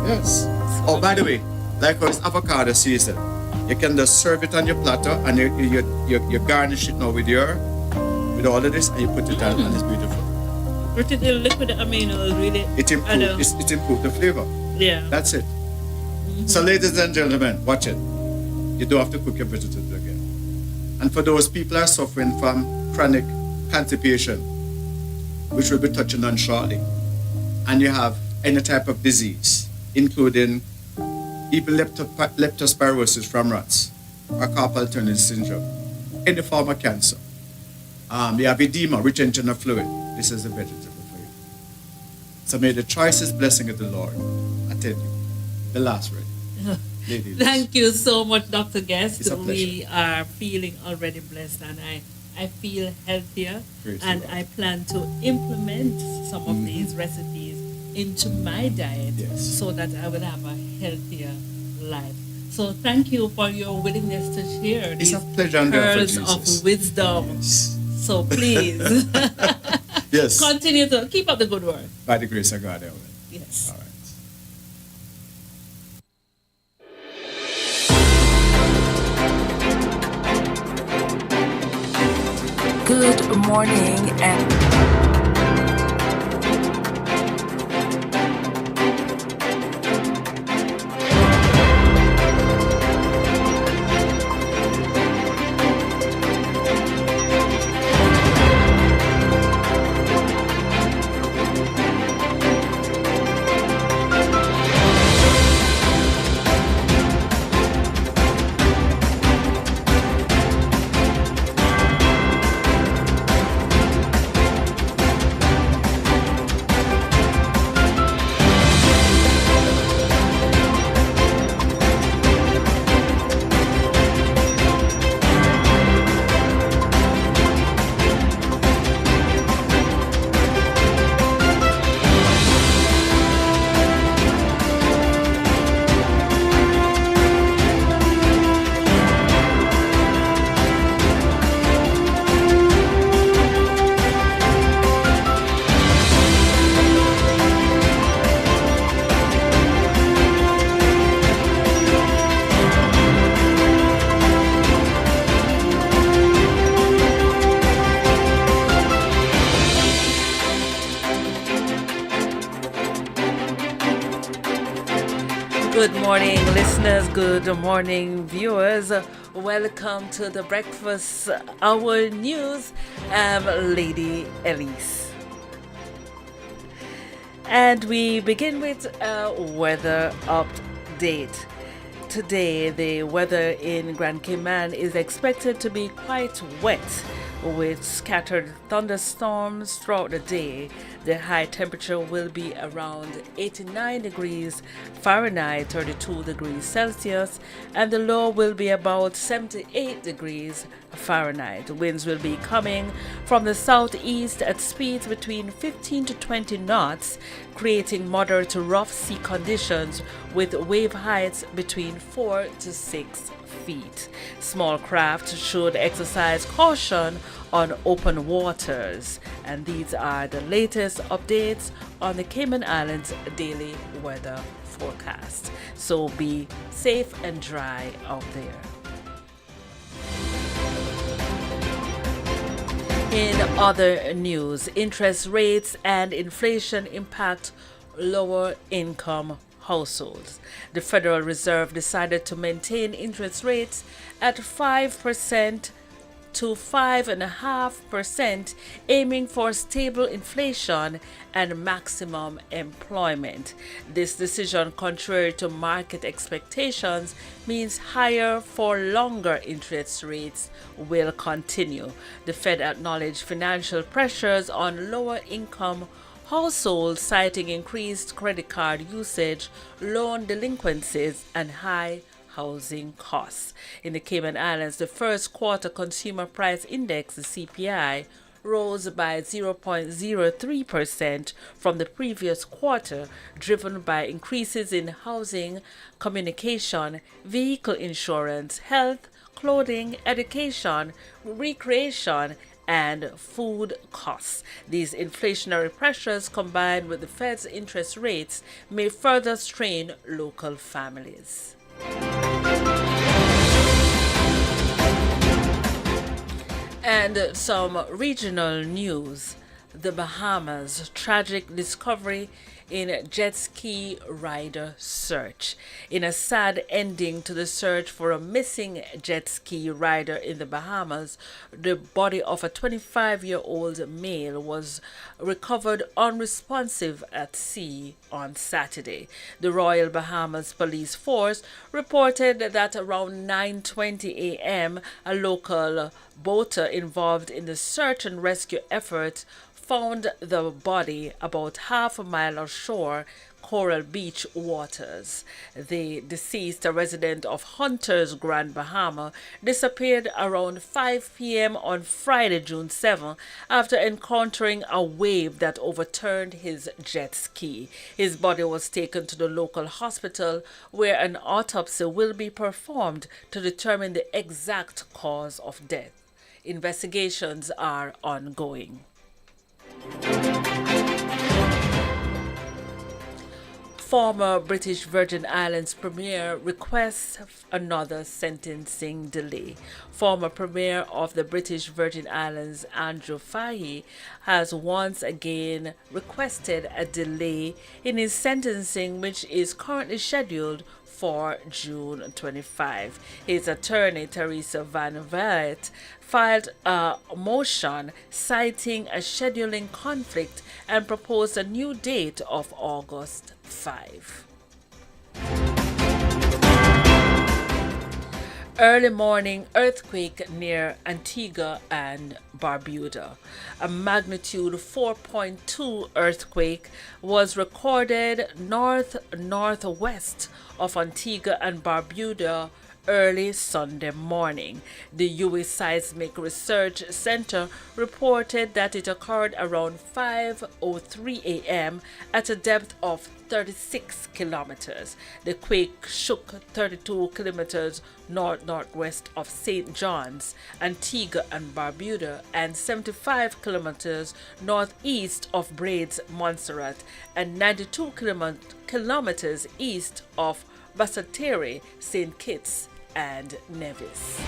Yes. Oh, by the way, like how it's avocado season, you can just serve it on your platter and you garnish it now with all of this and you put it on and it's beautiful. Put it in liquid aminos, really. It improved the flavor. Yeah. That's it. So ladies and gentlemen, watch it. You don't have to cook your vegetables again. And for those people who are suffering from chronic constipation, which we'll be touching on shortly, and you have any type of disease, including even leptospirosis from rats, or carpal tunnel syndrome, any form of cancer. You have edema, retention of fluid. This is a vegetable for you. So may the choicest blessing of the Lord attend you. The last word. Lady Elise. Thank you so much, Dr. Guest. It's a pleasure. We are feeling already blessed, and I feel healthier. Praise and God. I plan to implement some of these recipes into my diet so that I will have a healthier life. So thank you for your willingness to share these pearls of wisdom. Yes. So please Yes. continue to keep up the good work. By the grace of God, I will. Yes. All right. Good morning and good morning, listeners. Good morning, viewers. Welcome to the Breakfast Hour News. I'm Lady Elise. And we begin with a weather update. Today, the weather in Grand Cayman is expected to be quite wet with scattered thunderstorms throughout the day. The high temperature will be around 89 degrees Fahrenheit, 32 degrees Celsius, and the low will be about 78 degrees Fahrenheit. Winds will be coming from the southeast at speeds between 15 to 20 knots, creating moderate to rough sea conditions with wave heights between 4 to 6 feet. Small craft should exercise caution on open waters. And these are the latest updates on the Cayman Islands daily weather forecast. So be safe and dry out there. In other news, interest rates and inflation impact lower income households. The Federal Reserve decided to maintain interest rates at 5% to 5.5%, aiming for stable inflation and maximum employment. This decision, contrary to market expectations, means higher for longer interest rates will continue. The Fed acknowledged financial pressures on lower income households, citing increased credit card usage, loan delinquencies, and high housing costs. In the Cayman Islands, the first quarter consumer price index, the CPI, rose by 0.03% from the previous quarter, driven by increases in housing, communication, vehicle insurance, health, clothing, education, recreation, and food costs. These inflationary pressures, combined with the Fed's interest rates, may further strain local families. And some regional news. The Bahamas, tragic discovery in jet ski rider search. In a sad ending to the search for a missing jet ski rider in the Bahamas, the body of a 25-year-old male was recovered unresponsive at sea on Saturday. The Royal Bahamas Police Force reported that around 9:20 a.m., a local boater involved in the search and rescue effort found the body about half a mile ashore Coral Beach waters. The deceased, a resident of Hunters, Grand Bahama, disappeared around 5 p.m. on Friday, June 7, after encountering a wave that overturned his jet ski. His body was taken to the local hospital, where an autopsy will be performed to determine the exact cause of death. Investigations are ongoing. Former British Virgin Islands Premier requests another sentencing delay. Former Premier of the British Virgin Islands, Andrew Fahey, has once again requested a delay in his sentencing, which is currently scheduled for June 25. His attorney, Teresa Van Vliet, filed a motion citing a scheduling conflict and proposed a new date of August 5. Early morning earthquake near Antigua and Barbuda. A magnitude 4.2 earthquake was recorded northwest of Antigua and Barbuda early Sunday morning. The U.S. Seismic Research Center reported that it occurred around 5:03 a.m. at a depth of 36 kilometers. The quake shook 32 kilometers northwest of St. John's, Antigua and Barbuda, and 75 kilometers northeast of Braids, Montserrat, and 92 kilometers east of Basseterre, St. Kitts, and Nevis.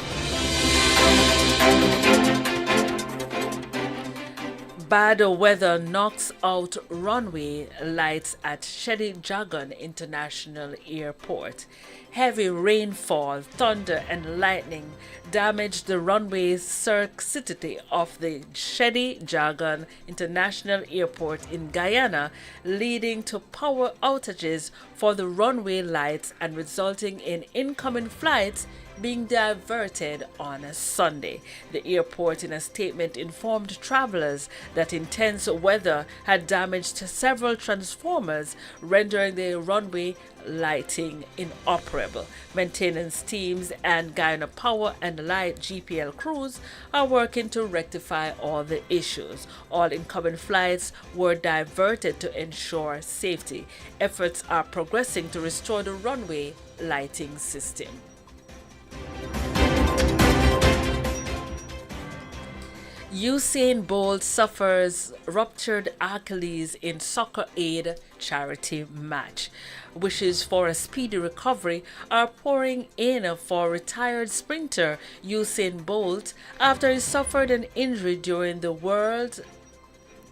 Bad weather knocks out runway lights at Shedijagan International Airport. Heavy rainfall, thunder, and lightning damaged the runway circuitry of the Shedijagan International Airport in Guyana, leading to power outages for the runway lights and resulting in incoming flights being diverted on a Sunday. The airport, in a statement, informed travelers that intense weather had damaged several transformers, rendering the runway lighting inoperable. Maintenance teams and Guyana Power and Light GPL crews are working to rectify all the issues. All incoming flights were diverted to ensure safety. Efforts are progressing to restore the runway lighting system. Usain Bolt suffers ruptured Achilles in soccer aid charity match. Wishes for a speedy recovery are pouring in for retired sprinter Usain Bolt after he suffered an injury during the World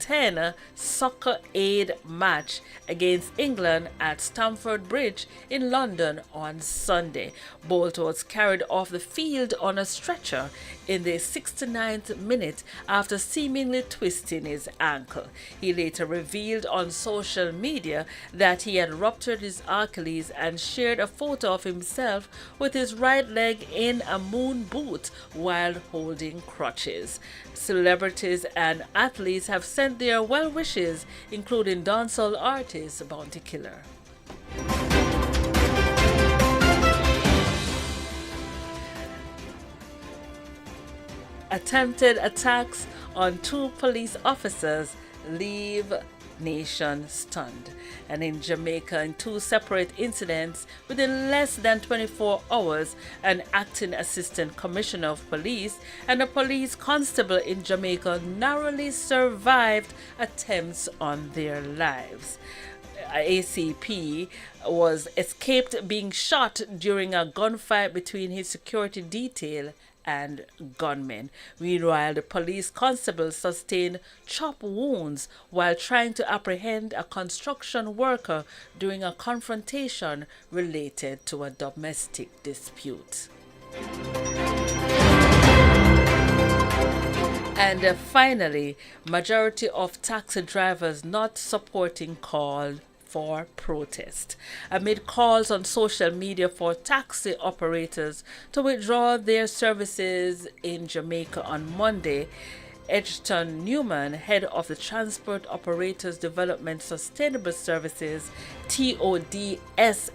10 soccer aid match against England at Stamford Bridge in London on Sunday. Bolt was carried off the field on a stretcher in the 69th minute after seemingly twisting his ankle. He later revealed on social media that he had ruptured his Achilles and shared a photo of himself with his right leg in a moon boot while holding crutches. Celebrities and athletes have sent their well wishes, including dancehall artist Bounty Killer. Attempted attacks on 2 police officers leave nation stunned. And in Jamaica, in 2 separate incidents within less than 24 hours, an acting assistant commissioner of police and a police constable in Jamaica narrowly survived attempts on their lives. ACP was escaped being shot during a gunfight between his security detail and gunmen. Meanwhile, the police constable sustained chop wounds while trying to apprehend a construction worker during a confrontation related to a domestic dispute. And finally, majority of taxi drivers not supporting call for protest. Amid calls on social media for taxi operators to withdraw their services in Jamaica on Monday, Edgerton Newman, head of the Transport Operators Development Sustainable Services, TODSS,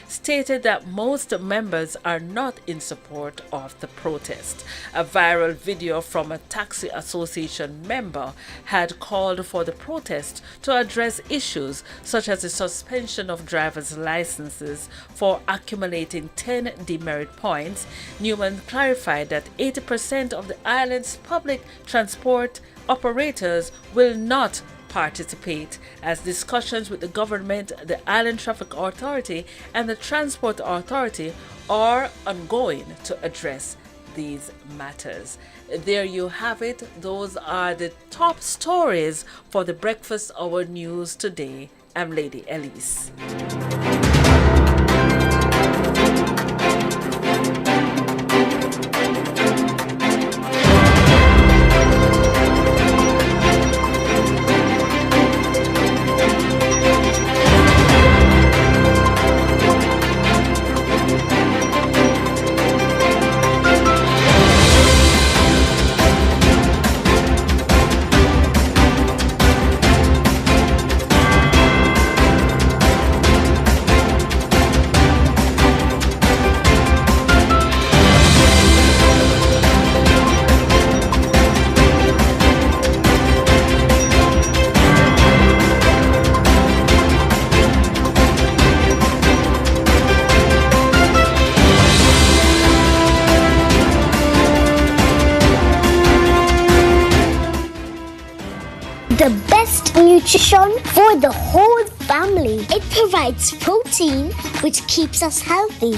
stated that most members are not in support of the protest. A viral video from a taxi association member had called for the protest to address issues such as the suspension of driver's licenses for accumulating 10 demerit points. Newman clarified that 80% of the island's public transport operators will not participate, as discussions with the government, the Island Traffic Authority, and the Transport Authority are ongoing to address these matters. There you have it. Those are the top stories for the Breakfast Hour News today. I'm Lady Elise. The best nutrition for the whole family. It provides protein, which keeps us healthy,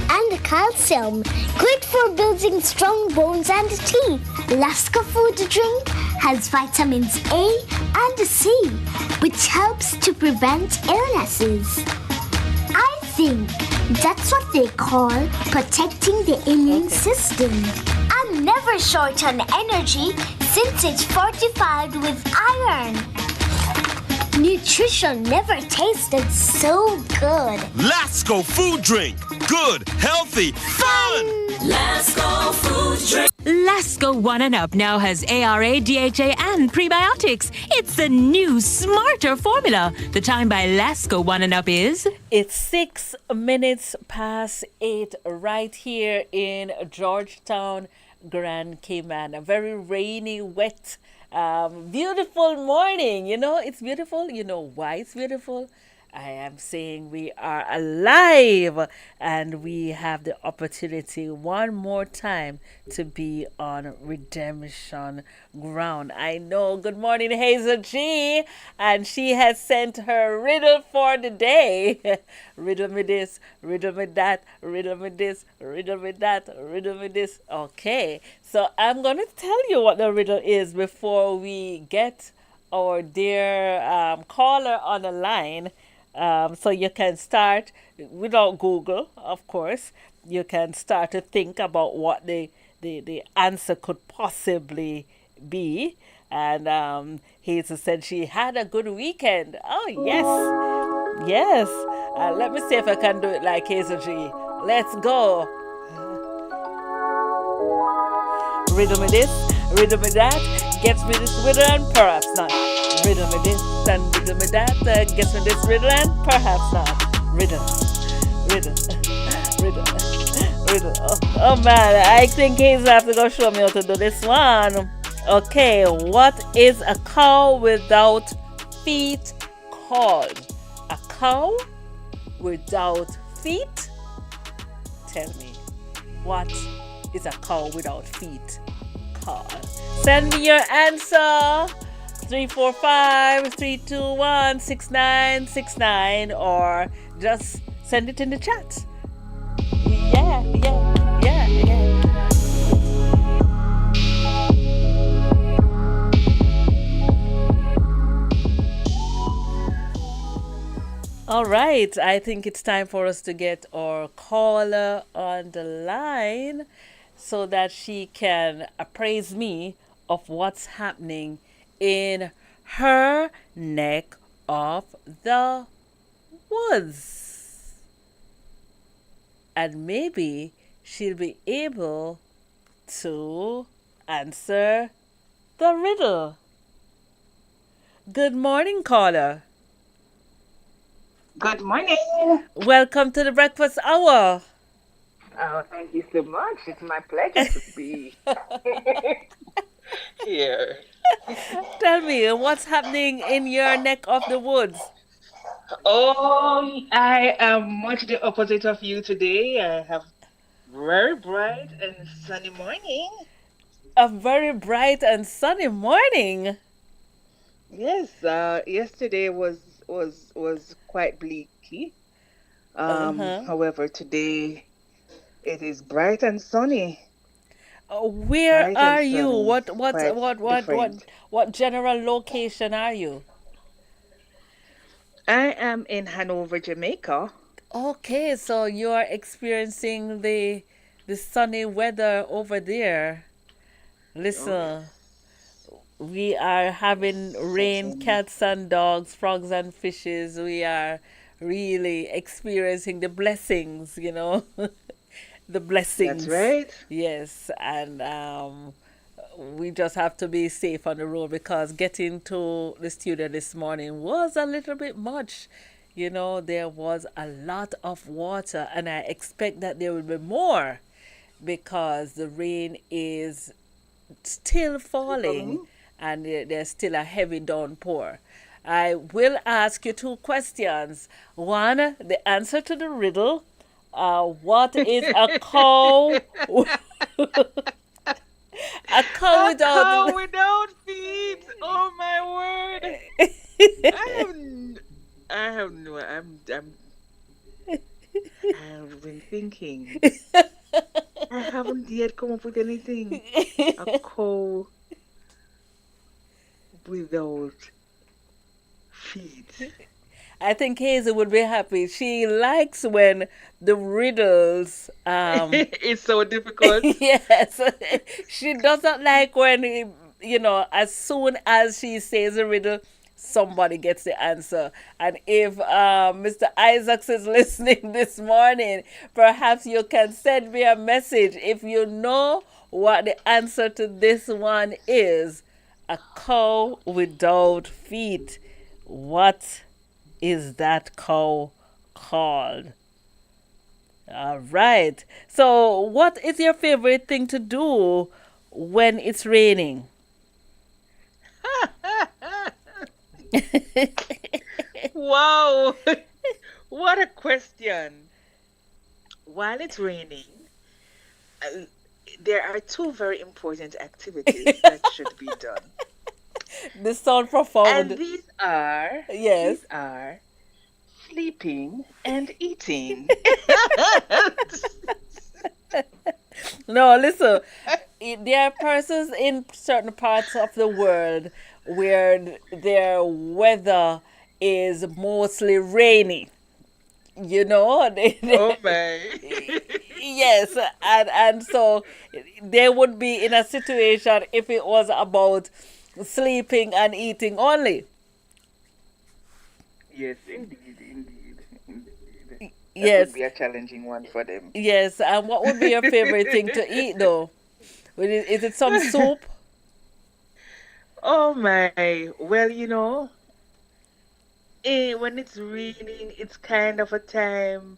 and calcium, great for building strong bones and teeth. Laska food drink has vitamins A and C, which helps to prevent illnesses. I think that's what they call protecting the immune system. I'm never short on energy since it's fortified with iron. Nutrition never tasted so good. Lasco food drink. good, healthy, fun! Lasco Food Drink. Lasco One and Up now has ARA, DHA, and prebiotics. It's the new, smarter formula. The time by Lasco One and Up is... It's 6 minutes past 8 right here in Georgetown, Grand Cayman. A very rainy, wet, beautiful morning. You know, it's beautiful. You know why it's beautiful? I am saying we are alive and we have the opportunity one more time to be on redemption ground. I know. Good morning, Hazel G. And she has sent her riddle for the day. Riddle me this, riddle me that, riddle me this, riddle me that, riddle me this. Okay. So I'm going to tell you what the riddle is before we get our dear caller on the line. So you can start without Google, of course. You can start to think about what the answer could possibly be. And Hazel said she had a good weekend. Oh, yes. Yes. Let me see if I can do it like Hazel G. Let's go. Riddle me this, riddle me that, gets me this riddle and perhaps not. Riddle me this and riddle me that, gets me this riddle and perhaps not. Riddle, riddle, riddle, riddle. Oh man, I think Hazel have to go show me how to do this one. Okay, what is a cow without feet called? A cow without feet? Tell me, what is a cow without feet called? Send me your answer. 345-321-6969 or just send it in the chat. Yeah. All right, I think it's time for us to get our caller on the line so that she can appraise me of what's happening in her neck of the woods. And maybe she'll be able to answer the riddle. Good morning, caller. Good morning. Welcome to the breakfast hour. Oh, thank you so much. It's my pleasure to be here. Tell me, what's happening in your neck of the woods? Oh, I am much the opposite of you today. I have very bright and sunny morning. A very bright and sunny morning. Yes, yesterday was quite bleaky. However, today it is bright and sunny. Where Bright are and you? sunny. What general location are you? I am in Hanover, Jamaica. Okay, so you are experiencing the sunny weather over there. Listen, we are having rain, cats and dogs, frogs and fishes. We are really experiencing the blessings, you know. The blessings. That's right. Yes, and we just have to be safe on the road because getting to the studio this morning was a little bit much. You know, there was a lot of water, and I expect that there will be more because the rain is still falling and there's still a heavy downpour. I will ask you 2 questions. One, the answer to the riddle. What is a cow? A cow without feet. Oh my word! I have been thinking. I haven't yet come up with anything. A cow without feet. I think Hazel would be happy. She likes when the riddles it's so difficult. Yes. She doesn't like when, you know, as soon as she says a riddle, somebody gets the answer. And if Mr. Isaacs is listening this morning, perhaps you can send me a message if you know what the answer to this one is. A cow without feet. What is that cow called? All right. So, what is your favorite thing to do when it's raining? Wow, what a question. While it's raining, uh, there are two very important activities that should be done. This sound And profound. these are Yes. sleeping and eating. No, listen. There are persons in certain parts of the world where their weather is mostly rainy. You know, Oh my. yes, and so they would be in a situation if it was about sleeping and eating only. Yes, indeed, indeed, indeed. That would Yes, be a challenging one for them. yes. And what would be your favorite thing to eat, though? Is it some soup? Oh my. Well, when it's raining, it's kind of a time.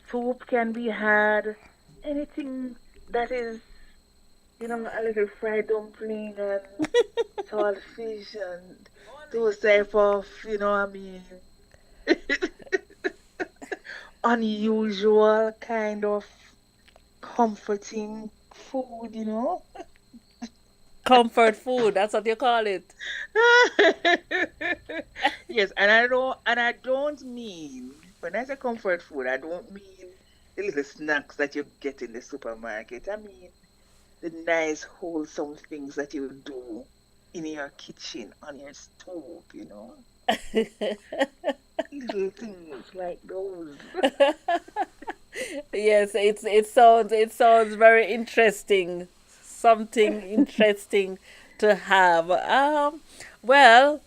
Soup can be had. Anything that is, a little fried dumpling and saltfish and those type of, unusual kind of comforting food. Comfort food. That's what you call it. Yes, and I don't mean when I say comfort food, I don't mean the little snacks that you get in the supermarket. I mean the nice wholesome things that you do in your kitchen on your stove. Little things like those. Yes, it sounds very interesting. Something interesting to have. Well,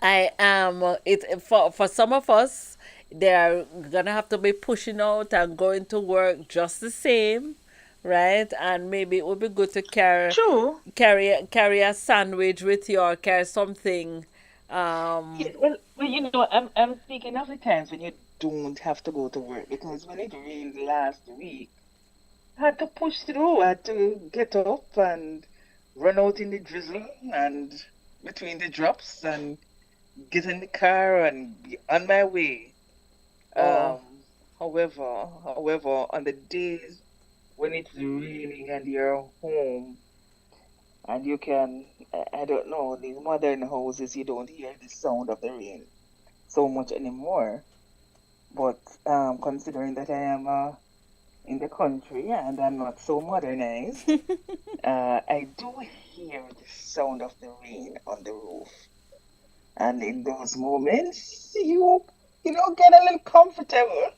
I am it for some of us. They're gonna have to be pushing out and going to work just the same, right? And maybe it would be good to True. carry a sandwich with you or carry something. Yeah, well, I'm speaking of the times when you don't have to go to work because when it rained last week, I had to push through. I had to get up and run out in the drizzle and between the drops and get in the car and be on my way. Oh, However, on the days when it's raining and you're home and you can, I don't know, these modern houses, you don't hear the sound of the rain so much anymore. But considering that I am in the country and I'm not so modernized, I do hear the sound of the rain on the roof. And in those moments, you get a little comfortable.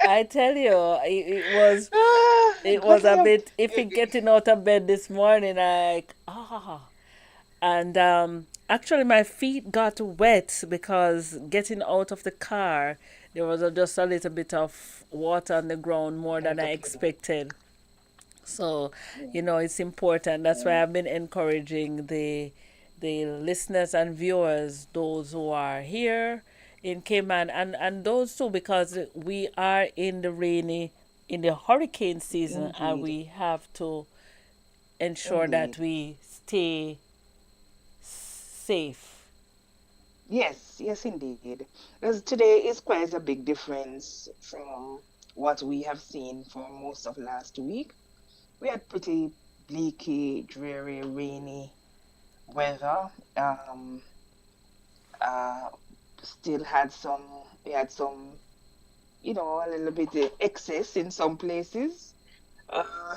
I tell you, it was But a bit iffy getting out of bed this morning. Like and actually my feet got wet because getting out of the car there was just a little bit of water on the ground more than I expected. So, it's important. That's why I've been encouraging the listeners and viewers, those who are here in Cayman and those too, because we are in the hurricane season and indeed, we have to ensure that indeed. we stay safe. Yes, yes, indeed. Because today is quite a big difference from what we have seen for most of last week. We had pretty bleaky, dreary, rainy weather. Uh, Still had we had some, a little bit excess in some places. Uh,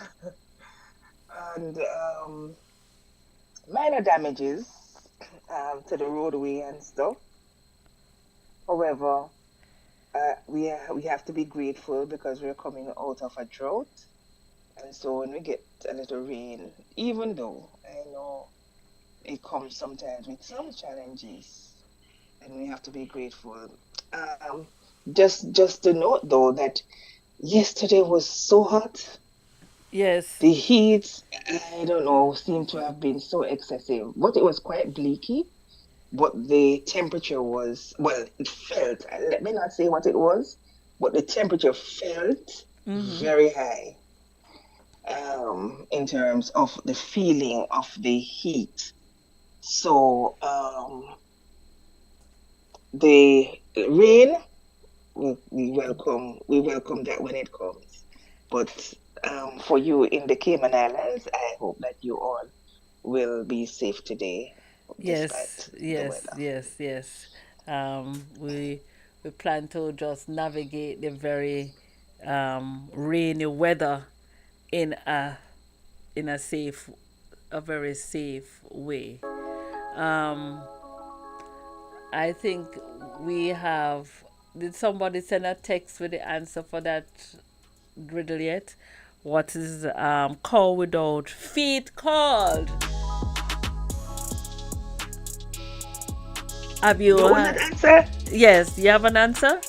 and minor damages to the roadway and stuff. However, we have to be grateful because we're coming out of a drought, and so when we get a little rain, even though I know it comes sometimes with some challenges, and we have to be grateful. Um, just to note though that yesterday was so hot. Yes. The heat, I don't know, seemed to have been so excessive. But it was quite bleaky. But the temperature was, well, it felt, let me not say what it was, but the temperature felt Mm-hmm. very high in terms of the feeling of the heat. So the rain, we welcome that when it comes. But for you in the Cayman Islands, I hope that you all will be safe today, Yes, despite the yes, weather. yes, yes. We plan to just navigate the very rainy weather in a safe, a very safe way. Um, I think we have. Did somebody send a text with the answer for that riddle yet? What is cow without feet called? Have you? You want that answer? Yes. You have an answer?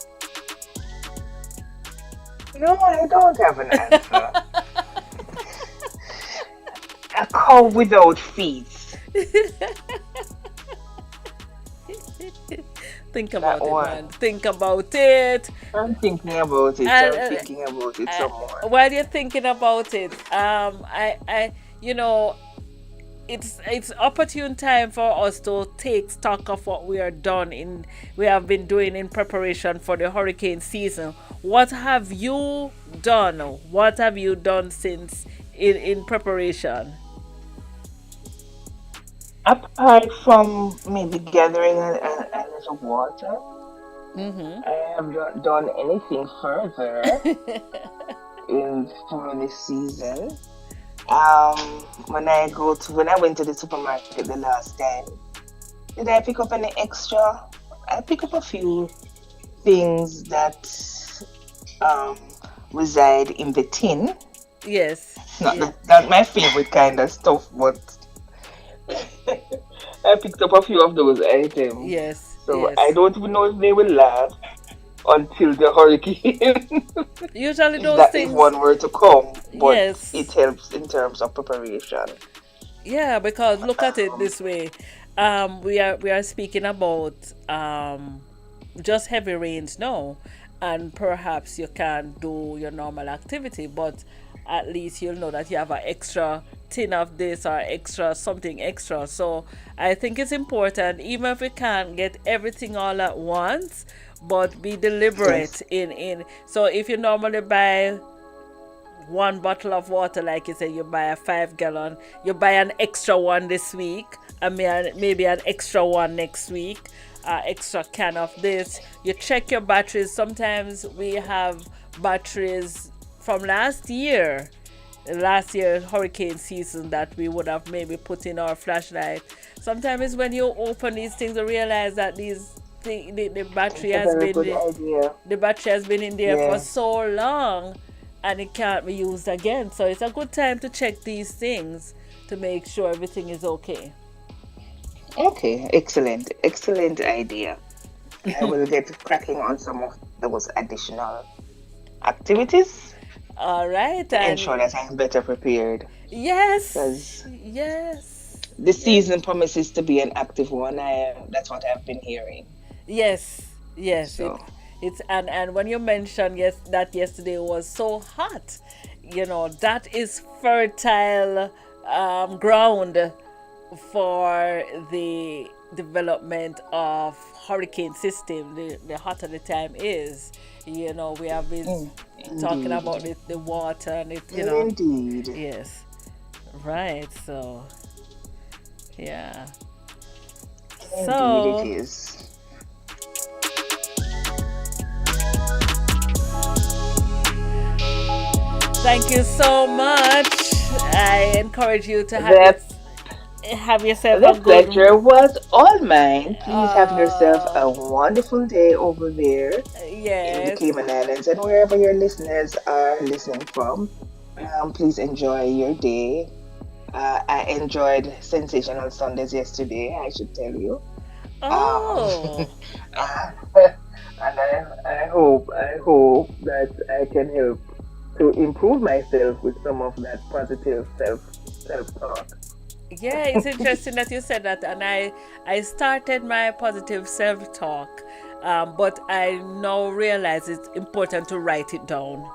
No, I don't have an answer. A cow without feet. Think That about it, one. man. Think about it. I'm thinking about it. And I'm thinking about it some more. while you're thinking about it, you know, it's opportune time for us to take stock of what we have been doing in preparation for the hurricane season. What have you done? What have you done since in preparation? Apart from maybe gathering a little water, Mm-hmm. I have not done anything further for this season. When I went to the supermarket the last time, did I pick up any extra? I pick up a few things that um reside in the tin. Yes. Not Yes. not my favorite kind of stuff, but I picked up a few of those items. Yes. So I Yes. don't even know if they will last until the hurricane, Usually if those that if things. one were to come. But it Yes. helps in terms of preparation. Yeah, because look at it this way. We are speaking about just heavy rains now, and perhaps you can't do your normal activity, but at least you'll know that you have an extra tin of this or extra something extra. So I think it's important, even if we can't get everything all at once, but be Yes. deliberate in. So if you normally buy one bottle of water, like you say, you buy a 5 gallon, you buy an extra one this week, and maybe an extra one next week, extra can of this. You check your batteries. Sometimes we have batteries from last year hurricane season that we would have maybe put in our flashlight. Sometimes when you open these things, you realize that the battery It's a has very been good idea. the battery has been in there for Yeah. so long and it can't be used again. So it's a good time to check these things to make sure everything is okay. Okay. Excellent. Excellent idea. I will get cracking on some of those additional activities All right, to and ensure that I'm better prepared. yes, Because yes, the yes, season promises to be an active one. That's what I've been hearing. yes, yes. So It's and when you mentioned that yesterday was so hot, that is fertile ground for the development of hurricane system. The hotter the time is, we have been talking indeed, about the water and it, indeed, yes, right. So yeah, indeed, it so is. thank you so much. I encourage you to The have yourself a the good. pleasure was all mine. Please have yourself uh a wonderful day over there in the yes. Cayman Islands and wherever your listeners are listening from. Please enjoy your day I enjoyed Sensational Sundays yesterday, I should tell you. Oh. And I hope that I can help to improve myself with some of that positive self talk. Yeah, it's interesting that you said that, and I started my positive self talk, but I now realize it's important to write it down.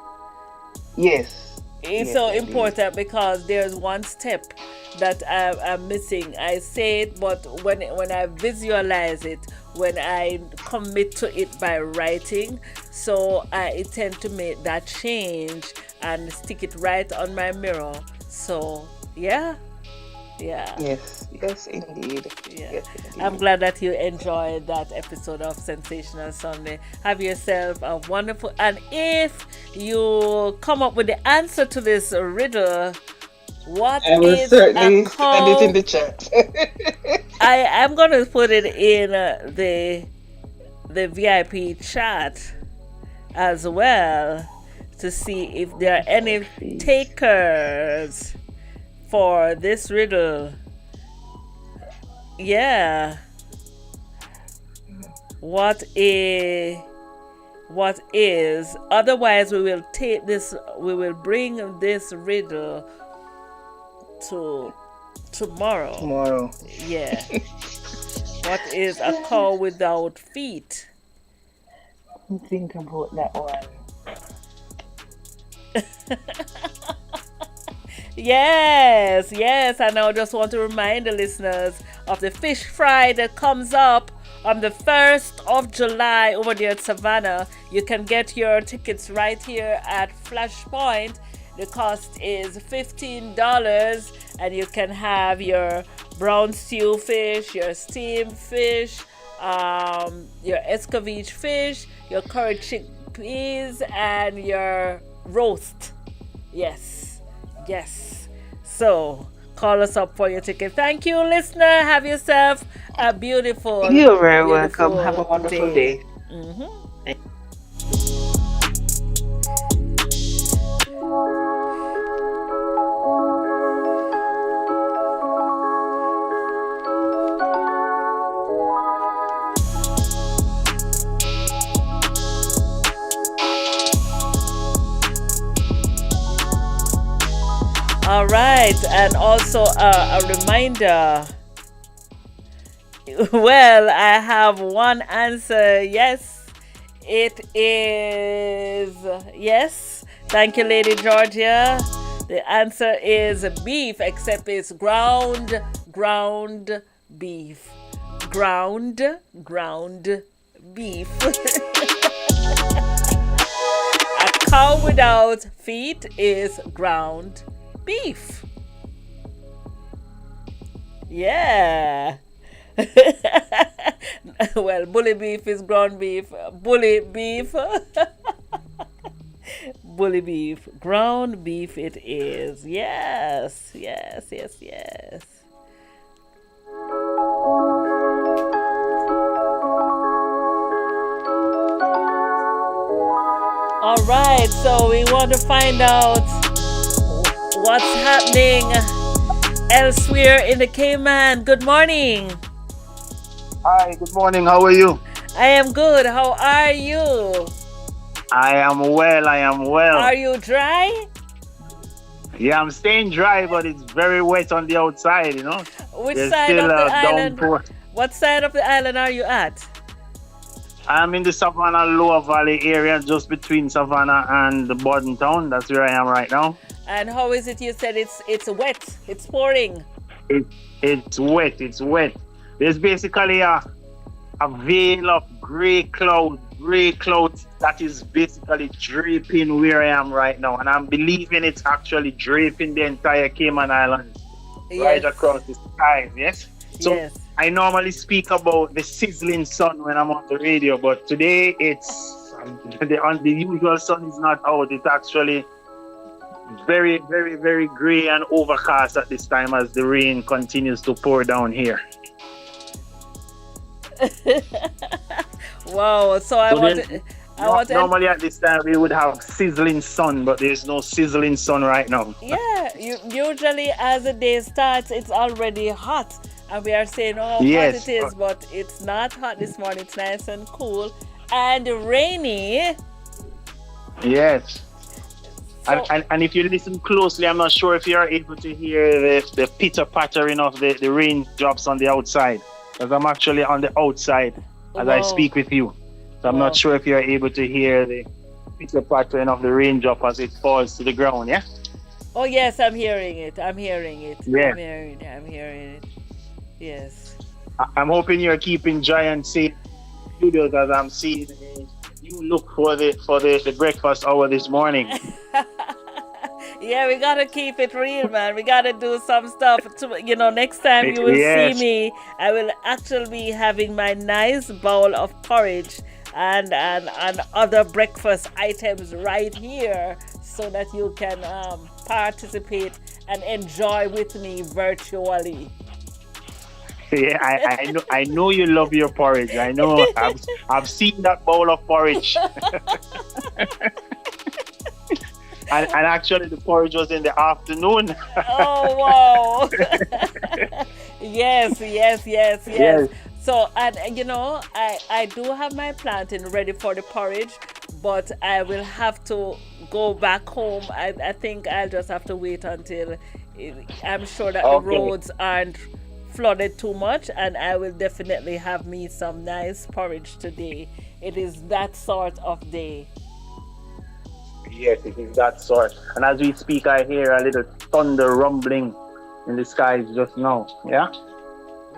Yes. It's Yes, so indeed. important because there's one step that I'm missing. I say it, but when I visualize it, when I commit to it by writing, so I tend to make that change and stick it right on my mirror. So yeah, yeah. Yes, yes, indeed. Yeah. Yes, I'm indeed. glad that you enjoyed that episode of Sensational Sunday. Have yourself a wonderful, and if you come up with the answer to this riddle, what I will is a certainly send it in cow? the chat. I'm gonna put it in the VIP chat as well to see if there are any takers for this riddle. Yeah. What is otherwise we will take this, we will bring this riddle to tomorrow. Tomorrow. Yeah. What is a cow without feet? Think about that one. Yes, yes. And I just want to remind the listeners of the fish fry that comes up on the 1st of July over there at Savannah. You can get your tickets right here at Flashpoint. The cost is $15, and you can have your brown stew fish, your steamed fish, your escovitch fish, your curry chickpeas, and your roast. Yes, yes. So call us up for your ticket. Thank you, listener. Have yourself a beautiful, You're very welcome. beautiful Have a wonderful day. All right, and also a reminder. Well, I have one answer. Yes, it is yes. Thank you, Lady Georgia. The answer is beef, except it's ground beef. Ground beef. A cow without feet is ground beef. Yeah. Well, bully beef is ground beef. Bully beef. Bully beef. Ground beef it is. Yes. Yes, yes, yes. All right, so we want to find out what's happening elsewhere in the Cayman. Good morning. Hi, good morning. How are you? I am good. How are you? I am well. Are you dry? Yeah, I'm staying dry, but it's very wet on the outside, you know. Which There's side still of the a island? downpour. What side of the island are you at? I'm in the Savannah Lower Valley area, just between Savannah and the Borden town. That's where I am right now. And how is it? You said it's wet. It's pouring. It's wet. There's basically a veil of gray cloud that is basically draping where I am right now. And I'm believing it's actually draping the entire Cayman Islands right across the skies, yes? So yes. I normally speak about the sizzling sun when I'm on the radio, but today it's the usual sun is not out. It's actually very, very, very gray and overcast at this time as the rain continues to pour down here. Wow. So Normally at this time we would have sizzling sun, but there's no sizzling sun right now. Yeah, usually as the day starts, it's already hot. And we are saying how hot Yes. it is, but it's not hot this morning. It's nice and cool and rainy. Yes. So, and if you listen closely, I'm not sure if you're able to hear the pitter pattering of the raindrops on the outside. Because I'm actually on the outside as I speak with you. So I'm not sure if you're able to hear the pitter pattering of the raindrop as it falls to the ground, yeah? oh yes, I'm hearing it. I'm hearing it. Yeah. I'm hearing it. Yes. I'm hoping you're keeping dry and safe studios as I'm seeing you look for the breakfast hour this morning. Yeah, we gotta keep it real, man. We gotta do some stuff. Next time you will see me, I will actually be having my nice bowl of porridge and other breakfast items right here, so that you can participate and enjoy with me virtually. Yeah, I know you love your porridge. I know. I've seen that bowl of porridge. And actually, the porridge was in the afternoon. Oh, wow. Yes. So, and I do have my plantain ready for the porridge, but I will have to go back home. I think I'll just have to wait until I'm sure that the roads aren't flooded too much, and I will definitely have me some nice porridge today. It is that sort of day. Yes, it is that sort. And as we speak, I hear a little thunder rumbling in the skies just now. Yeah?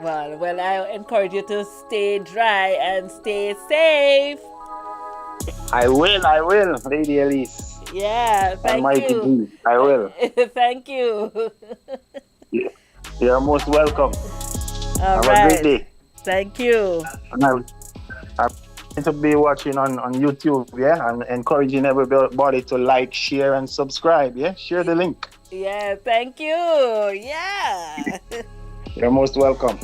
Well, I encourage you to stay dry and stay safe. I will, Lady Elise. Yeah, thank you. I will. Thank you. Yeah. You're most welcome. All Have right. a great day. Thank you. And I'm to be watching on YouTube, yeah? I'm encouraging everybody to like, share, and subscribe, yeah? Share the link. Yeah, thank you. Yeah. You're most welcome.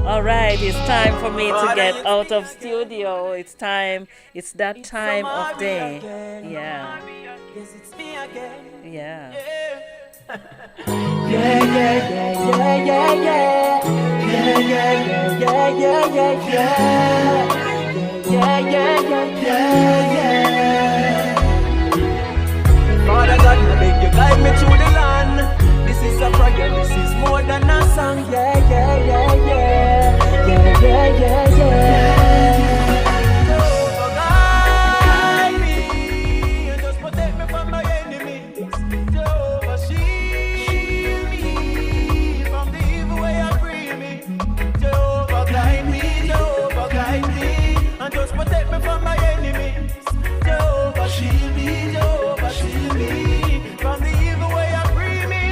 All right, it's time for me to get out of studio. It's that time of day. Yeah. Yeah. Father God, I beg you guide me through the land. This is a prayer, this is more than a song. Guide me and just protect me from my enemies. Jehovah, shield me from the evil way I bring me. Jehovah, guide me and just protect me from my enemies. Jehovah, shield me from the evil way I bring me.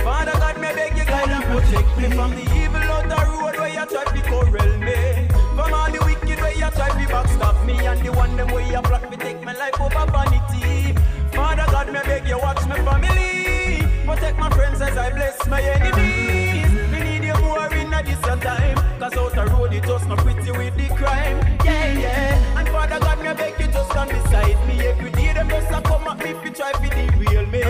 Father God, me beg you guide and protect me from the evil out the road where you try to corral me. From all the wicked where you try to backstab me, and the one them where you plot me take my life over vanity. Father God, me beg you watch my family, protect my friends as I bless my enemies. We need you more in a this time, cause out the road it just not pretty with the crime. Yeah. And Father God, me beg you just stand beside me. Every day them just a come at me if you try to derail me.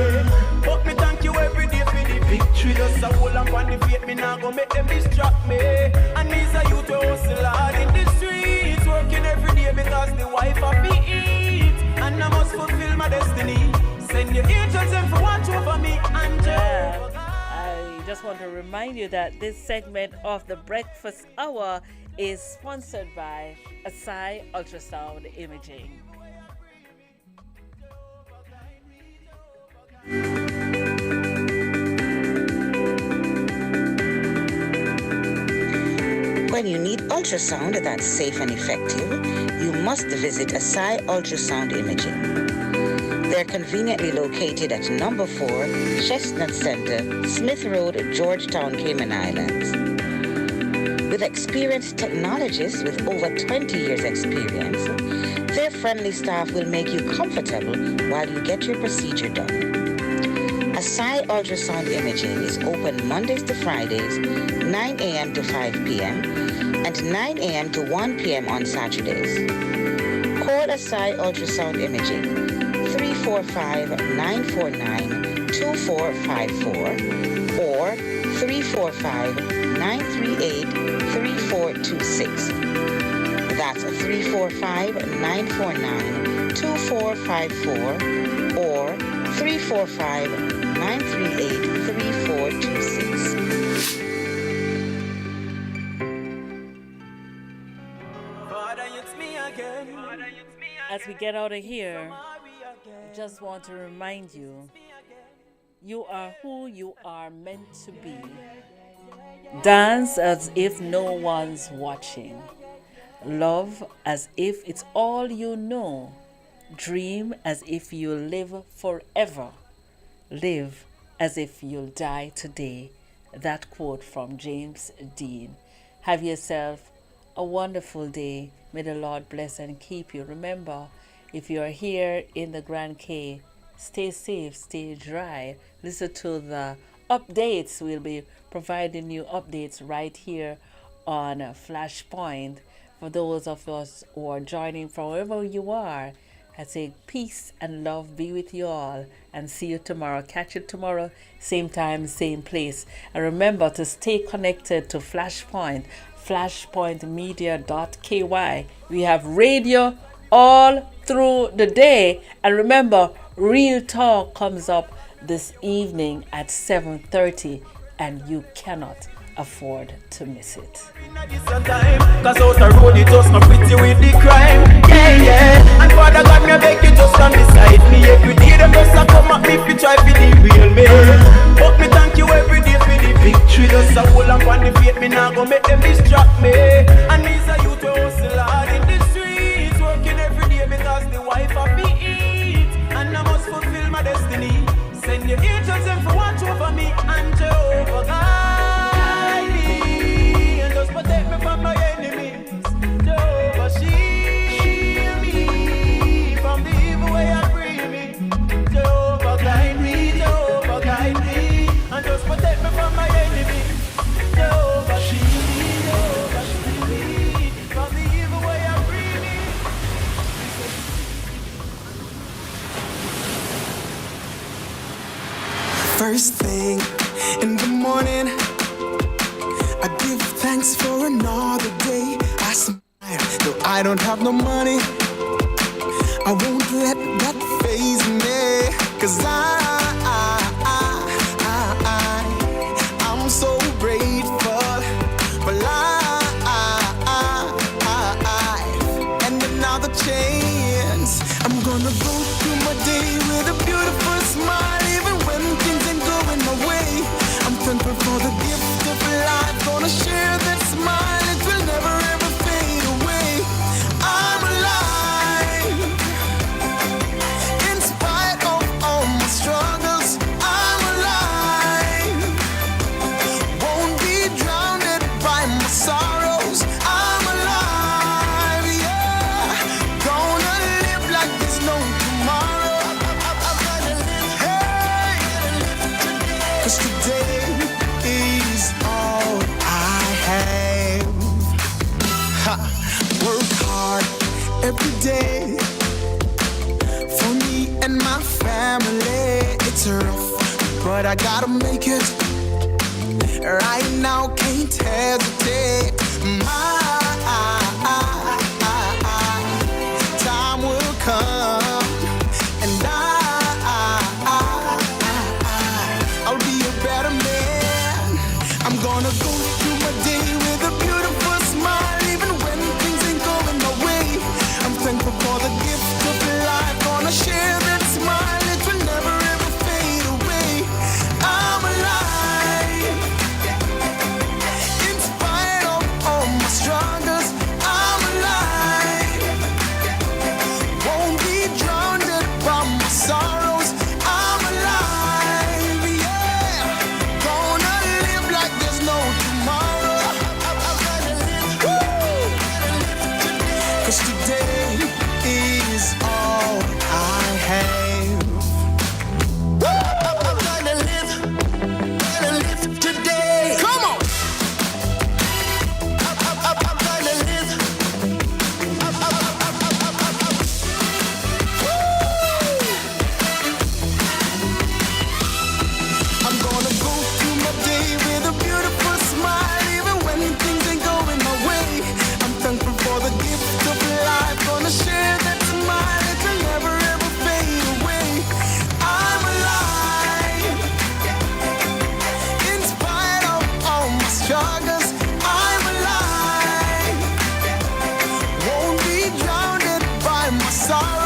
But me thank you every day for the victory. Just a hold on the faith, me now go make them distract me. And these are you to hustle hard in the streets, working every day because the wife have to eat. And I must fulfill my destiny. Send your angels in for watch over me and I just want to remind you that this segment of the Breakfast Hour is sponsored by Asai Ultrasound Imaging. When you need ultrasound that's safe and effective, you must visit Asai Ultrasound Imaging. They're conveniently located at number 4, Chestnut Center, Smith Road, Georgetown, Cayman Islands. With experienced technologists with over 20 years experience, Their friendly staff will make you comfortable while you get your procedure done. Asai Ultrasound Imaging is open Mondays to Fridays, 9 a.m. to 5 p.m. and 9 a.m. to 1 p.m. on Saturdays. Call Asai Ultrasound Imaging 345-949-2454 or 345-938-3426. That's 345-949-2454 or 345-938-3426. As we get out of here, just want to remind you, you are who you are meant to be. Dance as if no one's watching. Love as if it's all you know. Dream as if you'll live forever. Live as if you'll die today. That quote from James Dean. Have yourself a wonderful day. May the Lord bless and keep you. Remember, if you're here in the Grand K, stay safe, stay dry. Listen to the updates. We'll be providing you updates right here on Flashpoint. For those of us who are joining from wherever you are, I say peace and love be with you all, and see you tomorrow. Catch you tomorrow, same time, same place. And remember to stay connected to Flashpoint, flashpointmedia.ky. We have radio all through the day. And remember, Real Talk comes up this evening at 7:30, and you cannot afford to miss it. Cause out the road it just not pretty with the crime. Yeah, yeah. And Father God, me beg you just stand beside me. Every day them just a come at me fi try fi the real me. But me thank you every day for the victory. Just a hold on the faith, me nah go make them distract me. And me's a youth we hustle hard in the streets, working every day because the wife have to eat. And I must fulfill my destiny. Send your angels them for watch over me and Jehovah God. Protect me from my enemies. Jehovah, shield me from the evil way I bring me. Jehovah, guide me. Jehovah, guide me. And just protect me from my enemies. Jehovah, shield me. Jehovah, shield me from the evil way I bring me. First thing in the morning, I give thanks for another day. I smile, though I don't have no money. I won't let that faze me. Cause I'm so grateful for life and another chance. I'm gonna go through my day with a beautiful smile, even when things ain't going my way. I'm thankful for the gift of life. Gonna share that smile, it will never ever fade away. I'm alive, in spite of all my struggles. I'm alive, won't be drowned by my sorrows. I'm alive, yeah. Gonna live like there's no tomorrow. Hey, cause today is all I have. Work hard every day for me and my family. It's rough, but I gotta make it. Right now, can't hesitate. My time will come, and I'll be a better man. I'm gonna go through my day with a beautiful smile, even when things ain't going my way. I'm thankful for the gift of life. Gonna share that smile, it will never ever fade away. I'm alive, in spite of all my struggles. I'm alive, won't be drowned by my sorrows. I'm alive, yeah. Gonna live like there's no tomorrow. Woo! Cause today is sorrow.